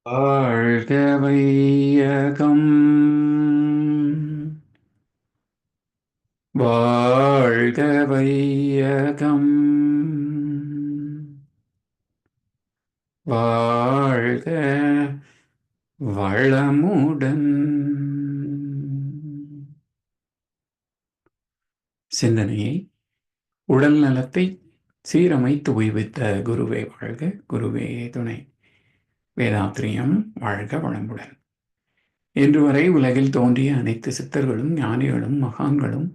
வாழ்க வையகம் வாழ்க வையகம் வாழ்க வளமுடன் சிந்தனையை உடல் நலத்தை சீரமைத்து உய்வித்த குருவே வாழ்க, குருவே துணை. வேதாத்திரியம் வாழ்க வளமுடன். இன்று வரை உலகில் தோன்றிய அனைத்து சித்தர்களும் ஞானிகளும் மகான்களும்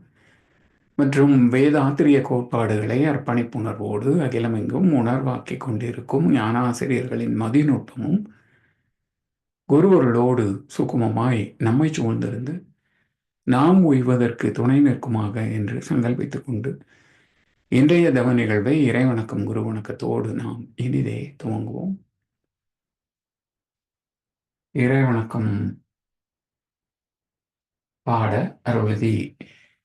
மற்றும் வேதாத்திரிய கோட்பாடுகளை அர்ப்பணிப்புணர்வோடு அகிலமெங்கும் உணர்வாக்கிக் கொண்டிருக்கும் ஞானாசிரியர்களின் மதிநுட்பமும் குருவர்களோடு சுக்குமமாய் நம்மை சூழ்ந்திருந்து நாம் உய்வதற்கு துணை நிற்குமாக என்று சங்கல்பித்துக் கொண்டு இன்றைய தவ நிகழ்வை இறைவணக்கம் குரு வணக்கத்தோடு நாம் இனிதே துவங்குவோம். இறைவணக்கம் பாட அருள்தி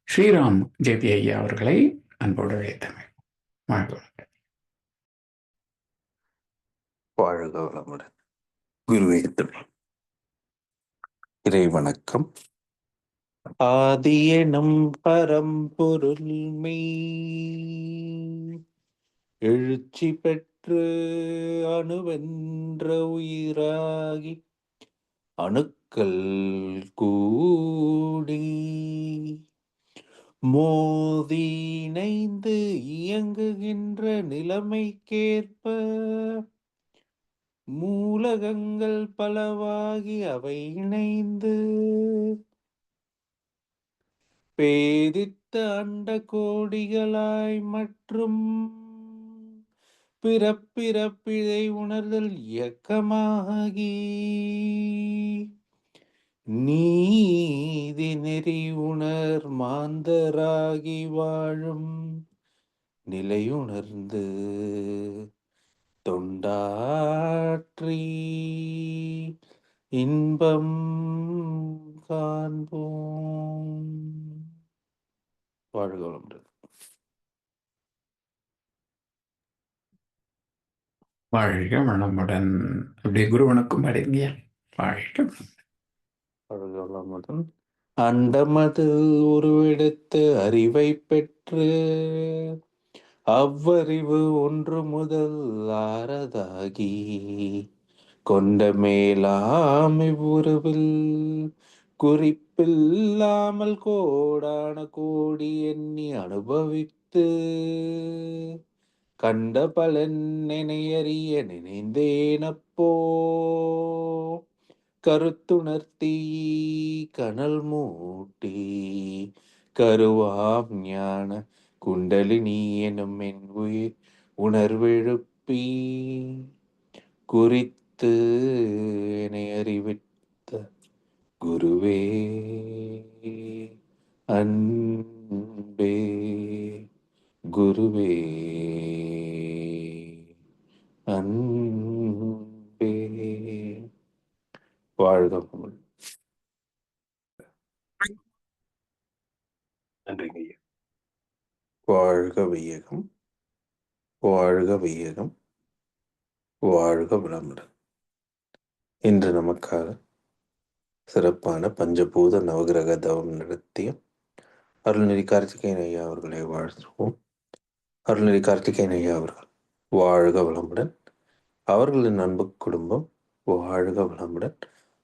ஸ்ரீராம் ஜேபி ஐயா அவர்களை அன்போடு அழைத்தமை. வாழ்க. வாழ்க வளமுடன். குருவே துணை. இறை வணக்கம். ஆதியனும் பரம்பொருள் மெய் எழுச்சி பெற்று அணுவென்ற உயிராகி அணுக்கள் கூடி மோதி இணைந்து இயங்குகின்ற நிலைமைக்கேற்ப மூலகங்கள் பலவாகி அவை இணைந்து பேதித்த அண்ட கோடிகளாய் மற்றும் பிறப்பிறப்பிழை உணர்தல் இயக்கமாகி நீதி நெறி உணர் மாந்தராகி வாழும் நிலையுணர்ந்து தொண்டாற்றி இன்பம் காண்போம். வாழ்க வளமுடன். வாழ்க வளமுடன். அப்படியே குரு வணக்கம் பாடுங்க. வாழ்க வளமுடன். அண்டமது உருவெடுத்து அறிவை பெற்று அவ்வறிவு ஒன்று முதல் ஆறதாகி கொண்ட மேலாம் இவ்வுருவில் குறிப்பில்லாமல் கோடான கோடி எண்ணி அனுபவித்து கண்ட பலன் நினையறிய நினைந்தேனப்போ கருத்துணர்த்தி கனல் மூட்டி கருவாம் ஞான குண்டலினி எனும் என் உயிர் உணர்வெழுப்பி குறித்து என்னை அறிவித்த குருவே அன்பே குருவே அன்பே. வாழ்க நன்றிங்க. வாழ்க வையகம், வாழ்க வையகம், வாழ்க வளமுடன். இன்று நமக்காக சிறப்பான பஞ்சபூத நவகிரக தவம் நடத்திய அருள்நெறி கார்த்திகேயன் ஐயா அவர்களை வாழ்த்துவோம். அருள்நெறி கார்த்திகேயன் ஐயா அவர்கள் வாழ்க வளமுடன். அவர்களின் அன்பு குடும்பம் வாழ்க வளமுடன்.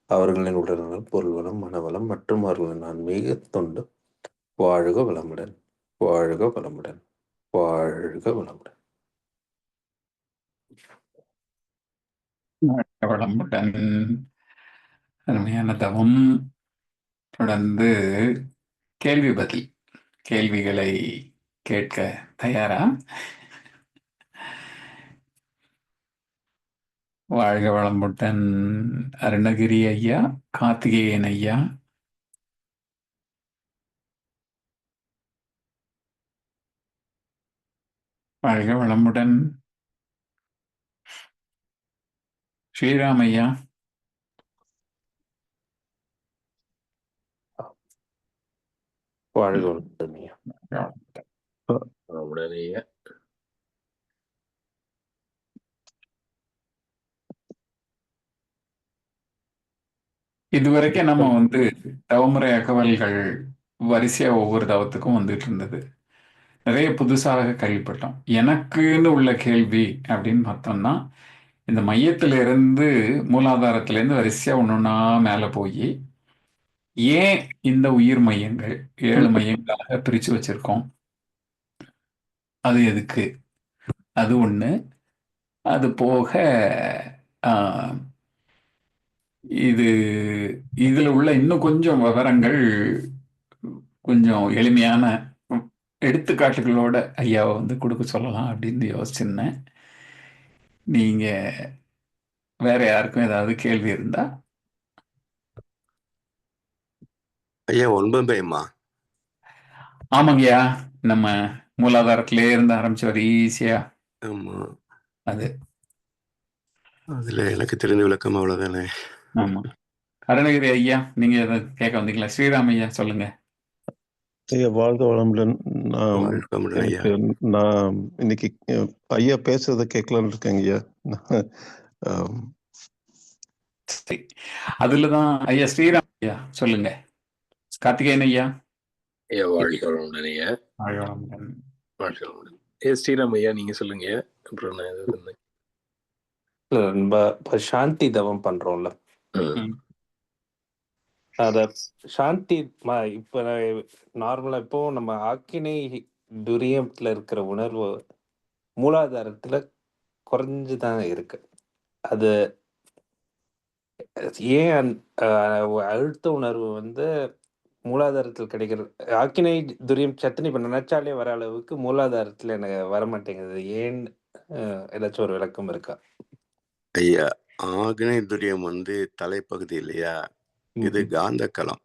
அவர்களின் உடல்நலம், பொருள் வளம், மனவளம் மற்றும் அவர்களின் ஆன்மீக தொண்டு வாழ்க வளமுடன், வாழ்க வளமுடன், வாழ்க வளமுடன். வளமுடன். அருமையான தவம். தொடர்ந்து கேள்வி பதில் கேள்விகளை கேட்க தயாரா? வாழ்க வளமுடன். அருணகிரி ஐயா, கார்த்திகேயன் ஐயா, வாழ்க வளமுடன். ஸ்ரீராம் ஐயா, வாழ்க வளமுடன் ஐயா. உடனேயே இதுவரைக்கும் நம்ம வந்து தவமுறை அகவல்கள் வரிசையா ஒவ்வொரு தவத்துக்கும் வந்துட்டு இருந்தது. நிறைய புதுசாக கேள்விப்பட்டோம். எனக்குன்னு உள்ள கேள்வி அப்படின்னு பார்த்தோம்னா, இந்த மையத்திலிருந்து மூலாதாரத்திலேருந்து வரிசையா ஒன்னொன்னா மேல போய், ஏன் இந்த உயிர் மையங்கள் 7 மையங்களாக பிரிச்சு வச்சிருக்கோம்? அது எதுக்கு? அது ஒண்ணு. அது போக ஆ, இது இதுல உள்ள இன்னும் கொஞ்சம் விவரங்கள், கொஞ்சம் எளிமையான எடுத்துக்காட்டுகளோட ஐயாவை வந்து கொடுக்க சொல்லலாம் அப்படின்னு யோசிச்சிருந்தேன். நீங்க வேற யாருக்கும் ஏதாவது கேள்வி இருந்தா? ஐயா 9 பயமா? ஆமாங்கய்யா, நம்ம மூலாதாரத்திலே இருந்து ஆரம்பிச்சு வரிசையா ஆமா. அது. அதுல எனக்கு தெரிஞ்ச விளக்கம் அவ்வளவுதானே. ஆமா. அருணகிரி ஐயா, நீங்க எதாவது கேட்க வந்தீங்களா? ஸ்ரீராம் ஐயா சொல்லுங்க. ஐயா வாழ்க வளமுடன். வணக்கம் ஐயா. நான் இன்னைக்கு ஐயா பேசுறத கேட்கலான்னு இருக்கேங்க ஐயா. சரி, அதுலதான் ஐயா ஸ்ரீராம் ஐயா சொல்லுங்க. கார்த்திகேயன் ஐயா. ஐயா வாழ்க வளமுடன் ஐயா. வாழ்க வளமுடன். வாழ்க வளமுடன். ஸ்ரீராம் ஐயா நீங்க சொல்லுங்க. அப்புறம் நான் ஏதாவது இருந்தேன். நம்ம சாந்தி தவம் பண்றோம்ல, அத சாந்தி இப்ப நார்மலா இப்போ நம்ம ஆக்கினை துரியத்துல இருக்கிற உணர்வு மூலாதாரத்துல குறைஞ்சுதான் இருக்கு. அது ஏன் அழுத்த உணர்வு வந்து மூலாதாரத்தில் கிடைக்கிறது, ஆக்கினை துரியம் சத்தினி இப்ப நினைச்சாலே வர அளவுக்கு மூலாதாரத்துல எனக்கு வர மாட்டேங்குது. ஏன் ஏதாச்சும் ஒரு விளக்கம் இருக்கா ஐயா? ஆக்னை துரியம் வந்து தலைப்பகுதி இல்லையா, இது காந்த களம்.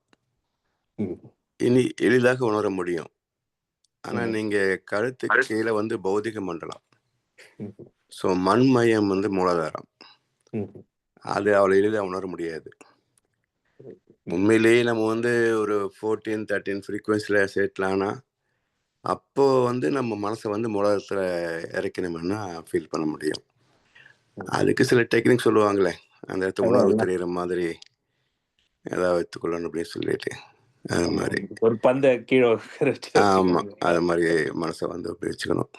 இனி எளிதாக உணர முடியும். ஆனா நீங்க கழுத்து கீழே வந்து பௌதிக மண்டலம். ஸோ மண்மயம் வந்து மூலாதாரம். அது அவ்வளோ எளிதாக உணர முடியாது. உண்மையிலேயே நம்ம வந்து ஒரு 14-13 ஃப்ரீக்குவன்சியில் சேர்க்கலான்னா அப்போ வந்து நம்ம மனசை வந்து மூலாதாரத்தில் இறக்கணும்னா ஃபீல் பண்ண முடியும். அதுக்கு சில டெக்னிக் சொல்லுவாங்களே, அந்த இடத்துல உணர்வு தெரிகிற மாதிரி ஏதாவது வைத்துக்கொள்ளணும் அப்படின்னு சொல்லிட்டு, அது மாதிரி ஒரு பந்த கீழே. ஆமா, அது மாதிரி மனசை வந்து அப்படி வச்சுக்கணும்.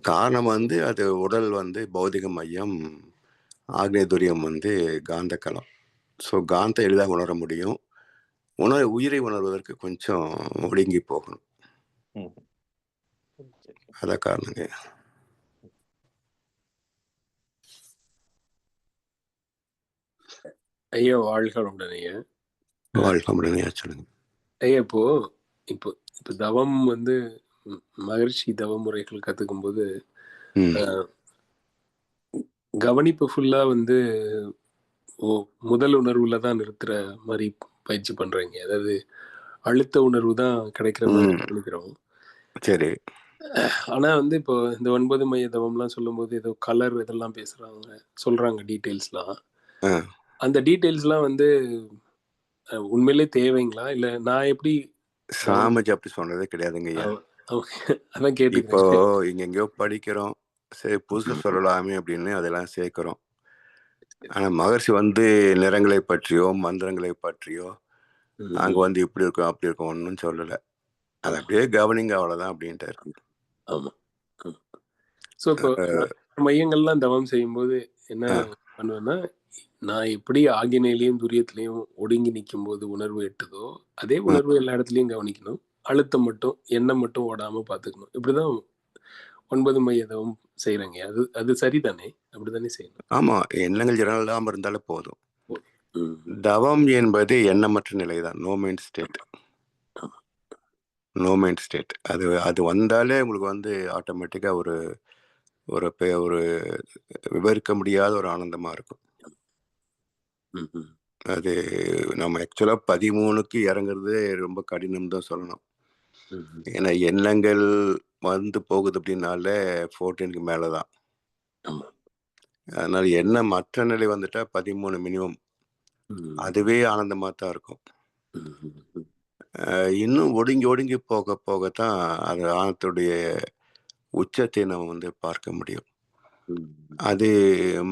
காரணம் வந்து அது உடல் வந்து பௌதிக மையம், ஆக்னேதுரியம் வந்து காந்த களம். ஸோ காந்த எளிதாக உணர முடியும். உயிரை உணர்வதற்கு கொஞ்சம் ஒடுங்கி போகணும். அதான் காரணங்க. ஐயா வாழ்க வளமுடன் ஐயா. வாழ்க வளமுடன் ஐயா, சொல்லுங்க ஐயா. இப்போ தவம் வந்து மகர்ஷி தவ முறைகள் கத்துக்கும் போது கவனிப்பு ஃபுல்லா வந்து முதல் உணர்வுல தான் நிறுத்துற மாதிரி பயிற்சி பண்றீங்க. அதாவது அழுத்த உணர்வு தான் கிடைக்கிற மாதிரி நினைக்கிறோம். சரி. ஆனா வந்து இப்போ இந்த 9 மைய தவம்லாம் சொல்லும்போது ஏதோ கலர் இதெல்லாம் சொல்றாங்க டீட்டெயில்ஸ்லாம். அந்த டீட்டெயில்ஸ்லாம் வந்து உண்மையிலே தேவைங்களா? இல்ல நான் எப்படி சாமிஜி அப்படி சொன்னதே கிடையாதுங்க ஐயா. அதான் கேட்டு இப்போ இங்க எங்கேயோ படிக்கிறோம், சரி புதுசா சொல்லலாமே அப்படின்னு அதெல்லாம் சேர்க்கிறோம். ஆனா மகர்ஷி வந்து நிறங்களை பற்றியோ மந்திரங்களை பற்றியோ அங்க வந்து இப்படி இருக்கும் அப்படி இருக்கும் ஒன்றும் சொல்லலை. அது அப்படியே கவனிங்க அவ்வளவுதான் அப்படின்ட்டாரு. ஆமா. ஸோ இப்போ மையங்கள்லாம் தவம் செய்யும்போது என்ன பண்ணுவேன்னா, நான் எப்படி ஆகினையிலையும் துரியத்திலையும் ஒடுங்கி நிற்கும் போது உணர்வு எட்டுதோ அதே உணர்வு எல்லா இடத்துலையும் கவனிக்கணும். அழுத்தம் மட்டும் எண்ணம் மட்டும் ஓடாம பார்த்துக்கணும். இப்படிதான் 9 மைய தவம் செய்யறேங்க. அது சரிதானே? அப்படித்தானே செய்யணும். ஆமா, எண்ணங்கள் இல்லாம இருந்தாலே போதும். தவம் என்பது எண்ணமற்ற நிலைதான், no mind state. No mind state அது வந்தாலே உங்களுக்கு வந்து ஆட்டோமேட்டிக்கா ஒரு விவரிக்க முடியாத ஒரு ஆனந்தமா இருக்கும். அது நம்ம ஆக்சுவலா 13க்கு இறங்குறது ரொம்ப கடினம் தான் சொல்லணும். ஏன்னா எண்ணங்கள் வந்து போகுது அப்படின்னாலே 14க்கு மேலதான். அதனால எண்ணம் மற்ற நிலை வந்துட்டா 13 மினிமம். அதுவே ஆனந்தமா தான் இருக்கும். இன்னும் ஒடுங்கி போக போகத்தான் அது ஆனந்தத்துடைய உச்சத்தை நம்ம வந்து பார்க்க முடியும். அது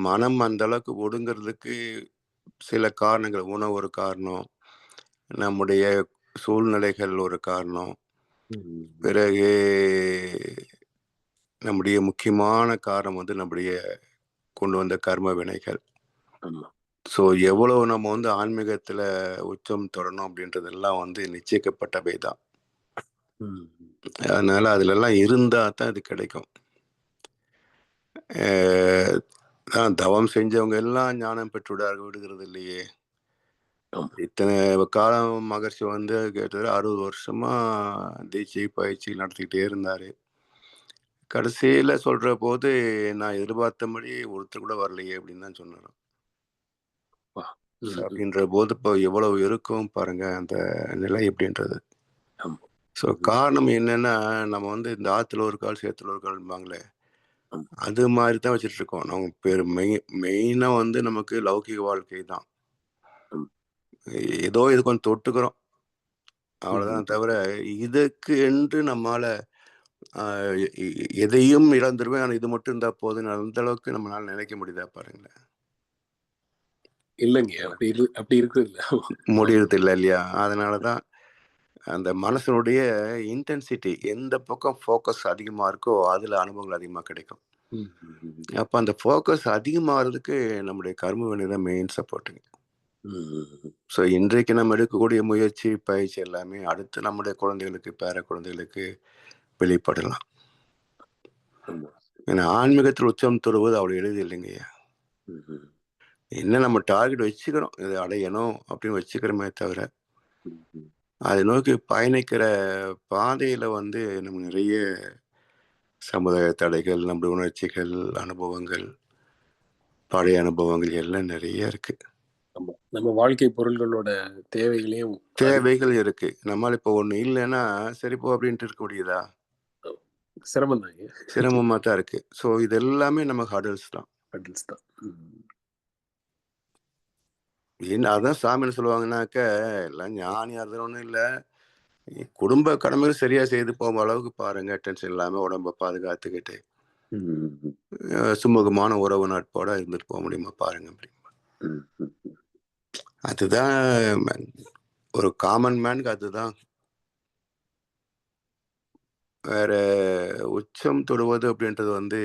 மனம் அந்த அளவுக்கு ஒடுங்கிறதுக்கு சில காரணங்கள், உணவு ஒரு காரணம், நம்முடைய சூழ்நிலைகள் ஒரு காரணம், பிறகு நம்முடைய முக்கியமான காரணம் வந்து நம்முடைய கொண்டு வந்த கர்ம வினைகள். ஸோ எவ்வளவு நம்ம வந்து ஆன்மீகத்துல உச்சம் தொடணும் அப்படின்றதெல்லாம் வந்து நிச்சயிக்கப்பட்டவை தான். அதனால அதுல எல்லாம் இருந்தா தான் இது கிடைக்கும். தவம் செஞ்சவங்க எல்லாம் ஞானம் பெற்றுவிடார்கள் விடுகிறது இல்லையே. இத்தனை காலம் மகர்ஷி வந்து கிட்டத்தட்ட 60 வருஷமா தீட்சை பயிற்சி நடத்திக்கிட்டே இருந்தாரு. கடைசியில சொல்ற போது நான் எதிர்பார்த்தபடி ஒருத்தர் கூட வரலையே அப்படின்னு தான் சொன்னார். அப்படின்ற போது இப்போ எவ்வளவு இருக்கும் பாருங்க அந்த நிலை எப்படின்றது. ஸோ காரணம் என்னன்னா, நம்ம வந்து இந்த ஆத்துல ஒரு கால் சேத்துல ஒரு கால்பாங்களே, அது மாதிரி தான் வச்சுட்டு இருக்கோம். நம்ம மெயினா வந்து நமக்கு லௌகிக வாழ்க்கை தான். ஏதோ இது கொஞ்சம் தொட்டுக்கிறோம், அவ்வளவுதான். தவிர இதுக்கு என்று நம்மால எதையும் இழந்துருவேன், ஆனா இது மட்டும் இருந்தா போதும், அந்த அளவுக்கு நம்மளால நினைக்க முடியுதா பாருங்களேன். இல்லைங்க, அப்படி இருக்குது முடியறது இல்லை இல்லையா. அதனாலதான் அந்த மனசனுடைய இன்டென்சிட்டி எந்த பக்கம் ஃபோக்கஸ் அதிகமா இருக்கோ அதுல அனுபவங்கள் அதிகமா கிடைக்கும். அப்ப அந்த ஃபோக்கஸ் அதிகமாகிறதுக்கு நம்முடைய கர்ம வினை தான் மெயின் சப்போர்ட்டுங்க. ஸோ இன்றைக்கு நம்ம எடுக்கக்கூடிய முயற்சி பயிற்சி எல்லாமே அடுத்து நம்முடைய குழந்தைகளுக்கு பேர குழந்தைகளுக்கு வெளிப்படலாம். ஏன்னா ஆன்மீகத்தில் உச்சம் தொடுவது அவ்வளவு எளிது இல்லைங்கய்யா. என்ன நம்ம டார்கெட் வச்சுக்கிறோம், இதை அடையணும் அப்படின்னு வச்சுக்கிறோமே தவிர அதை நோக்கி பயணிக்கிற பாதையில வந்து நம்ம நிறைய சமுதாய தடைகள், நம்முடைய உணர்ச்சிகள், அனுபவங்கள், பழைய அனுபவங்கள் எல்லாம் நிறைய இருக்கு. நம்ம வாழ்க்கை பொருள்களோட தேவைகள் இருக்கு. நம்மளால இப்போ ஒண்ணு இல்லைன்னா சரிப்போ அப்படின்ட்டு இருக்க முடியுதா? சிரமம் தாங்க, சிரமமா தான் இருக்கு. ஸோ இது எல்லாமே நமக்கு ஹடல்ஸ் தான். அதான் சாமி என்ன சொல்லுவாங்கன்னாக்க, எல்லாம் ஞானியா இருந்தது ஒன்றும் இல்லை, குடும்ப கடமைகள் சரியா செய்து போகும் அளவுக்கு பாருங்க, டென்ஷன் இல்லாம உடம்ப பாதுகாத்துக்கிட்டு சுமூகமான உறவு நட்போட இருந்துட்டு போக முடியுமா பாருங்க. அதுதான் ஒரு காமன் மேனுக்கு அதுதான். வேற உச்சம் தொடுவது அப்படின்றது வந்து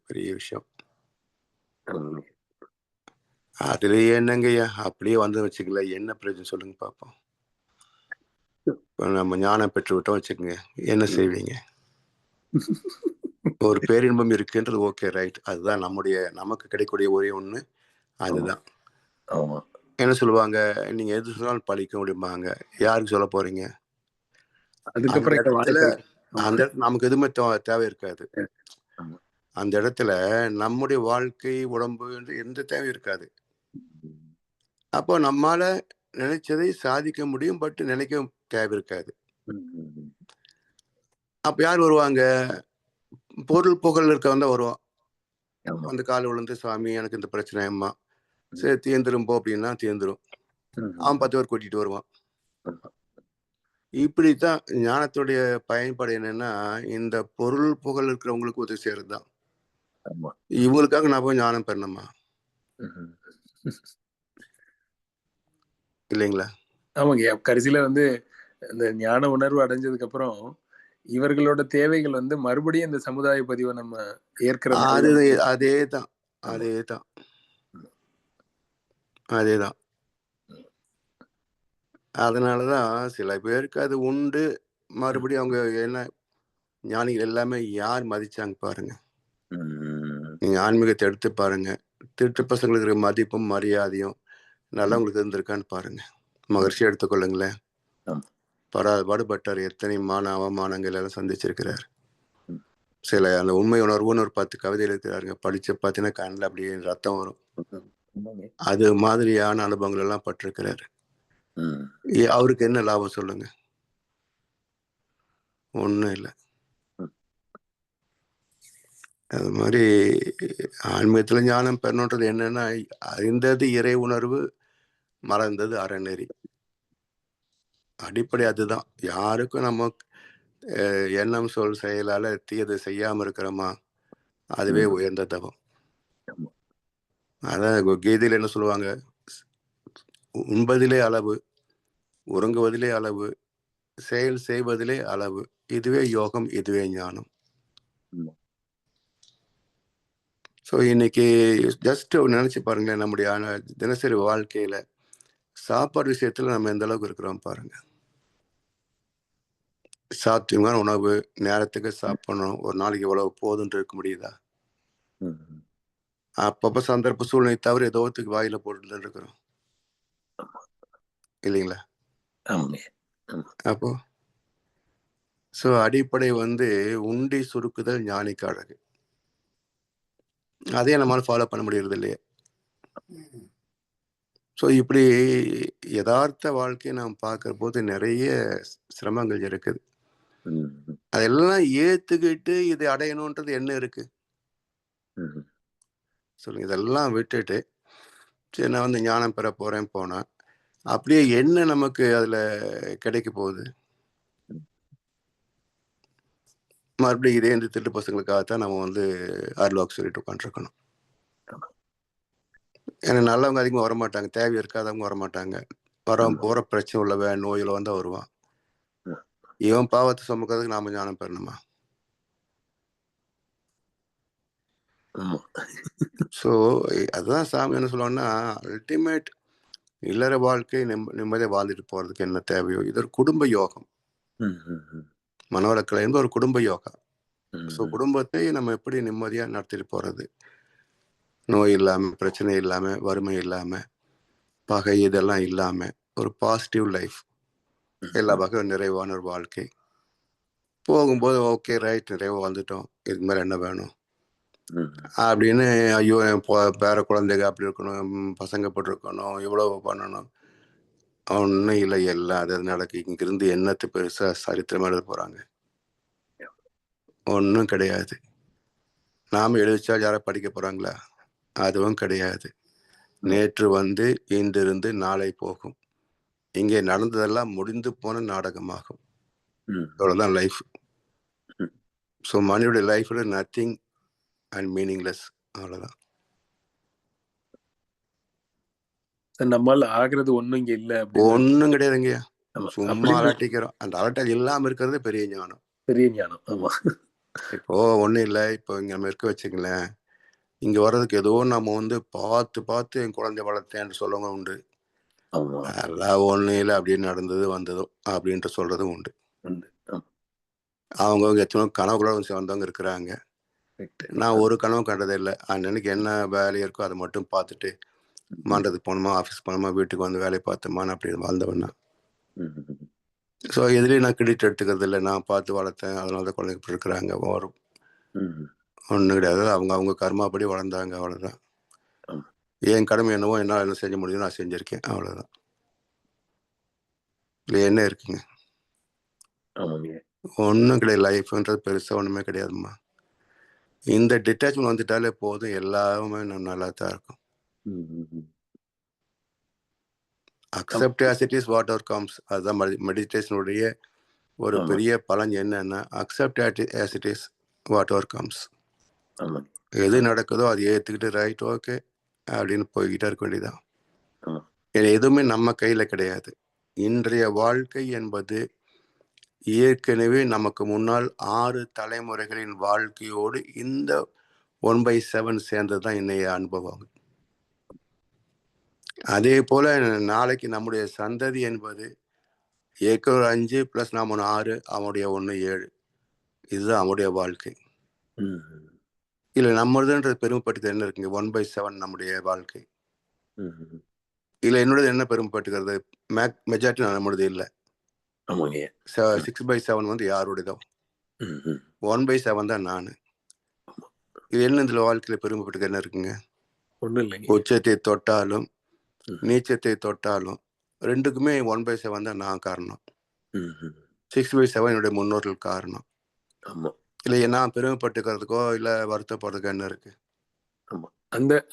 பெரிய விஷயம். அதுலயே என்னங்கய்யா அப்படியே வந்து வச்சுக்கல, என்ன பிரச்சனை சொல்லுங்க பார்ப்போம். இப்போ நம்ம ஞானம் பெற்று விட்டோம் வச்சுக்கோங்க, என்ன செய்வீங்க? ஒரு பேரின்பம் இருக்குன்றது ஓகே, ரைட். அதுதான் நமக்கு கிடைக்கக்கூடிய ஒரே ஒண்ணு அதுதான். என்ன சொல்லுவாங்க, நீங்க எது சொன்னாலும் பழிக்க முடியுமாங்க, யாருக்கு சொல்ல போறீங்க? அந்த இடத்துல நமக்கு எதுவுமே தேவை இருக்காது. அந்த இடத்துல நம்முடைய வாழ்க்கை உடம்பு எந்த தேவை இருக்காது. அப்போ நம்மால நினைச்சதை சாதிக்க முடியும், பட் நினைக்க தேவை இருக்காது. அப்ப யார் வருவாங்க? பொருள் புகழ் இருக்கவன் தான் வருவான். அந்த கால விழுந்து, சாமி எனக்கு இந்த பிரச்சனை அம்மா, சரி தீர்ந்துரும் போ அப்படின்னா தீர்ந்துரும். அவன் 10 பேர் கூட்டிட்டு வருவான். இப்படித்தான் ஞானத்துடைய பயன்பாடு என்னன்னா, இந்த பொருள் புகழ் இருக்கிறவங்களுக்கு உதவி செய்யறதுதான். இவங்களுக்காக நான் போய் ஞானம் பெறணுமா? இல்லைங்களா? ஆமாங்க, கடைசியில வந்து இந்த ஞான உணர்வு அடைஞ்சதுக்கு அப்புறம் இவர்களோட தேவைகள் வந்து மறுபடியும் இந்த சமுதாய பதிவை நம்ம ஏற்கிறது. அதேதான். அதனாலதான் சில பேருக்கு அது உண்டு. மறுபடியும் அவங்க என்ன ஞானிகள் எல்லாமே யார் மதிச்சாங்க பாருங்க. நீங்க ஆன்மீகத்தை எடுத்து பாருங்க, திருட்டு பசங்களுக்கு இருக்கிற மதிப்பும் மரியாதையும் நல்லவங்களுக்கு இருந்திருக்கான்னு பாருங்க. மகர்ஷி எடுத்துக்கொள்ளுங்களேன், பாடுபட்டார், எத்தனை அவமானங்கள் எல்லாம் சந்திச்சிருக்கிறார். சில அந்த உண்மை உணர்வுன்னு ஒரு 10 கவிதை எழுதுறாருங்க, படிச்ச பார்த்தீங்கன்னா கண்ணில் அப்படியே ரத்தம் வரும். அது மாதிரியான அனுபவங்கள் எல்லாம் பட்டிருக்கிறாரு. அவருக்கு என்ன லாபம் சொல்லுங்க? ஒண்ணும் இல்லை. அது மாதிரி ஆன்மீகத்துல ஞானம் பெறணுன்றது என்னன்னா, அறிந்தது இறை உணர்வு, மறந்தது அறநெறி. அடிப்படை அதுதான். யாருக்கும் நம்ம எண்ணம் சொல் செயலால தீயது செய்யாம இருக்கிறோமா, அதுவே உயர்ந்த தவம். அதான் கீதையில என்ன சொல்லுவாங்க, உண்பதிலே அளவு, உறங்குவதிலே அளவு, செயல் செய்வதிலே அளவு. இதுவே யோகம், இதுவே ஞானம். ஸோ இன்னைக்கு ஜஸ்ட் நினைச்சு பாருங்களேன், நம்முடைய தினசரி வாழ்க்கையில சாப்பாடு விஷயத்துல நம்ம எந்த அளவுக்கு இருக்கிறோம் பாருங்க. சாத்தியமான உணவு நேரத்துக்கு சாப்பிடணும், ஒரு நாளைக்கு எவ்வளவு போதுன்ட்டு இருக்க முடியுதா? அப்பப்ப சந்தர்ப்ப சூழ்நிலை தவிர ஏதோ ஒருத்துக்கு வாயில போட்டுட்டு இருக்கிறோம் இல்லைங்களா? அப்போ ஸோ அடிப்படை உண்டி சுருக்குதல் ஞானிக்கு அழகு. அதே நம்மளால ஃபாலோ பண்ண முடியறது இல்லையே. ஸோ இப்படி யதார்த்த வாழ்க்கையை நாம் பார்க்கிற போது நிறைய சிரமங்கள் இருக்குது. அதெல்லாம் ஏத்துக்கிட்டு இதை அடையணும்ன்றது என்ன இருக்கு சொல்லுங்க. இதெல்லாம் விட்டுட்டு சரி நான் ஞானம் பெற போறேன் போனா அப்படியே என்ன நமக்கு அதுல கிடைக்க போகுது? மறுபடியும் இதே இந்த திருட்டு பசங்களுக்காகத்தான் நம்ம அருள்வாக்கு சொல்லிட்டு உட்காந்துருக்கணும். ஏன்னா நல்லவங்க அதிகமாக வரமாட்டாங்க, தேவை இருக்காதவங்க வரமாட்டாங்க. வரவன் போற பிரச்சனை உள்ளவன் நோயில வருவான். இவன் பாவத்தை சுமக்கிறதுக்கு நாம ஞானம் பெறணுமா? ஸோ அதுதான் சாமி என்ன சொல்லுவாங்கன்னா, அல்டிமேட் இல்லற வாழ்க்கை நிம்மதியாக வாழ்ந்துட்டு போறதுக்கு என்ன தேவையோ இது ஒரு குடும்ப யோகம். மனவளக்கலை என்பது ஒரு குடும்ப யோகா. ஸோ குடும்பத்தை நம்ம எப்படி நிம்மதியா நடத்திட்டு போறது, நோய் இல்லாம, பிரச்சனை இல்லாம, வறுமை இல்லாம, பகை இதெல்லாம் இல்லாம ஒரு பாசிட்டிவ் லைஃப், எல்லா வகையும் நிறைவான ஒரு வாழ்க்கை போகும்போது ஓகே ரைட் நிறைவா வந்துட்டோம், இதுக்கு மேல என்ன வேணும் அப்படின்னு ஐயோ என் பேர குழந்தைங்க அப்படி இருக்கணும், பசங்க போட்டு இருக்கணும், இவ்வளவு பண்ணணும், ஒன்றும் இல்லை. எல்லாம் அது நடக்கு. இங்கிருந்து என்னத்தை பெருசா சரித்திரமா எழுத போறாங்க? ஒன்றும் கிடையாது. நாம எழுதிச்சா யாரை படிக்க போறாங்களா? அதுவும் கிடையாது. நேற்று இன்றிருந்து நாளை போகும். இங்கே நடந்ததெல்லாம் முடிந்து போன நாடகமாகும். அவ்வளவுதான் லைஃப். ஸோ மனிதனுடைய லைஃப்ல நத்திங் அண்ட் மீனிங்லெஸ். அவ்வளவுதான். நம்மால ஆகிறது ஒண்ணும் இங்க இல்ல, ஒன்னும் கிடையாதுங்க. சும்மா அலட்டிக்கிறோம். அந்த அலட்டல் இல்லாம இருக்கிறது பெரிய ஞானம். பெரிய ஞானம். ஆமா. இப்போ ஒண்ணும் இல்லை. இப்போ இங்க நம்ம இருக்க வச்சுங்களேன், இங்க வர்றதுக்கு ஏதோ நம்ம பார்த்து பார்த்து என் குழந்தை வளர்த்தேன்னு சொல்லவங்க உண்டு. எல்லாம் ஒண்ணும் இல்லை, அப்படின்னு நடந்தது வந்ததோ அப்படின்ட்டு சொல்றதும் உண்டு. அவங்கவுங்க எத்தனோ கனவுகளோட வந்தவங்க இருக்கிறாங்க. நான் ஒரு கனவு கண்டதே இல்லை. அன்னைக்கு என்ன வேலை இருக்கோ அதை மட்டும் பார்த்துட்டு மண்டத்துக்கு போனோமா, ஆஃபீஸ் போனோமா, வீட்டுக்கு வேலையை பார்த்தோமான்னு அப்படி வாழ்ந்தவன் தான். ஸோ எதுலேயும் நான் கிரெடிட் எடுத்துக்கிறது இல்லை. நான் பார்த்து வளர்த்தேன், அதனால தான் குழந்தைங்க இப்படி இருக்கிறாங்க. ஒன்றும் கிடையாது. அவங்க கர்மாப்படி வளர்ந்தாங்க, அவ்வளோதான். என் கடமை என்னவோ என்னால் என்ன செஞ்ச முடியும் நான் செஞ்சுருக்கேன், அவ்வளோதான். இல்லை என்ன இருக்குங்க? ஒன்றும் கிடையாது. லைஃப்ன்றது பெருசாக ஒன்றுமே கிடையாதும்மா. இந்த டிட்டாச்மெண்ட் வந்துட்டாலே போதும், எல்லாமே நல்லா தான் இருக்கும். Accept as it is whatever comes. அதுதான் மெடிடேஷனுடைய ஒரு பெரிய பலன். என்னன்னா accept as it is whatever comes. எது நடக்குதோ அது ஏற்றுக்கிட்டு ரைட் ஓகே அப்படின்னு போய்கிட்டே இருக்க வேண்டியதான். எதுவுமே நம்ம கையில கிடையாது. இன்றைய வாழ்க்கை என்பது ஏற்கனவே நமக்கு முன்னால் 6 தலைமுறைகளின் வாழ்க்கையோடு இந்த 1/7 சேர்ந்தது தான் இன்னைய அனுபவம். அதே போல நாளைக்கு நம்முடைய சந்ததி என்பது ஏக்கர் 5 + நாம் 6, அவனுடைய 1 7. இதுதான் அவனுடைய வாழ்க்கை. இல்ல நம்மதுன்றது பெருமைப்பட்டுக்கிறது என்ன இருக்குங்க? 1/7 நம்முடைய வாழ்க்கை. இல்ல என்னோடது என்ன பெருமைப்பட்டுக்கிறது? மெஜாரிட்டி நம்மளது இல்லை. 6/7 யாருடையதோ, 1/7 தான் நான். இது என்ன இதுல வாழ்க்கையில பெருமைப்பட்டுக்க என்ன இருக்குங்க? உச்சத்தை தொட்டாலும் நீச்சத்தை தொட்டாலும் ரெண்டுக்குமே 1/7 தான் நான் காரணம். 6/7 என்னுடைய முன்னோர்கள் காரணம். இல்லையே நான் பெருமைப்பட்டுக்கிறதுக்கோ இல்ல வருத்தப்படுறதுக்கோ என்ன இருக்கு?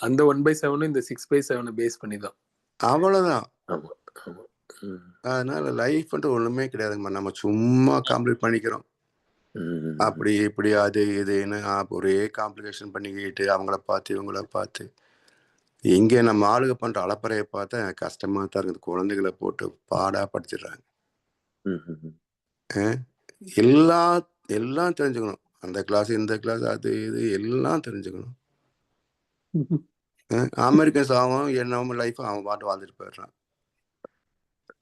அந்த 1/7 இந்த 6/7 பேஸ் பண்ணி தான். அவ்வளவுதான். அதனால லைஃப்ன்ட்டு ஒண்ணுமே கிடையாதுங்கம்மா. நம்ம சும்மா காம்ப்ளிகேட் பண்ணிக்கிறோம். அப்படி இப்படி அது இதுன்னு ஒரே காம்ப்ளிகேஷன் பண்ணிக்கிட்டு அவங்கள பார்த்து இவங்கள பார்த்து இங்க நம்ம ஆளுக பண்ற அலப்பறையை பார்த்தா எனக்கு கஷ்டமா தான் இருக்குது. குழந்தைகளை போட்டு பாடா படிச்சிடுறாங்க. எல்லாம் எல்லாம் தெரிஞ்சுக்கணும். அந்த கிளாஸ், இந்த கிளாஸ், அது இது எல்லாம் தெரிஞ்சுக்கணும். அமெரிக்கன்ஸ் அவன் என்ன லைஃப் அவன் பாட்டு வாழ்ந்துட்டு போயிடுறான்.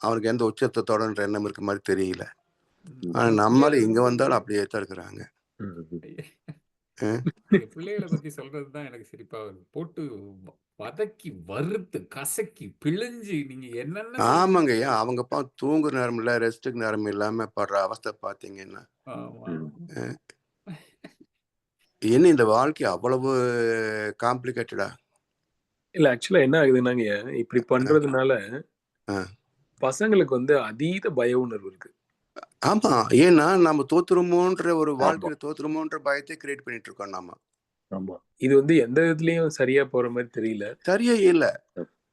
அவனுக்கு எந்த உச்சத்தை தொடர்ன்ற எண்ணம் இருக்க மாதிரி தெரியல. ஆனா நம்மள இங்க வந்தாலும் அப்படியே தான் இருக்கிறாங்க. பிள்ளைகளை பத்தி சொல்றதுதான் எனக்கு சிரிப்பா வருது. போட்டு வதக்கி வறுத்து கசக்கி பிழிஞ்சு நீங்க என்னென்ன ஆமாங்க. ஏன் அவங்க தூங்குற நேரம் இல்ல, ரெஸ்ட்டுக்கு நேரம் இல்லாம படுற அவஸ்தை பாத்தீங்கன்னா, என்ன இந்த வாழ்க்கை அவ்வளவு காம்ப்ளிகேட்டடா? இல்ல ஆக்சுவலா என்ன ஆகுதுன்னாங்க, இப்படி பண்றதுனால பசங்களுக்கு வந்து அதீத பய உணர்வு இருக்கு. ஆமா. ஏன்னா நம்ம தோத்துருமோன்ற ஒரு வாழ்க்கையில தோத்துருமோன்ற பயத்தை கிரியேட் பண்ணிட்டு இருக்கோம் நாம. ஆமா. இது வந்து எந்த விதத்துலயும் சரியா போற மாதிரி தெரியல.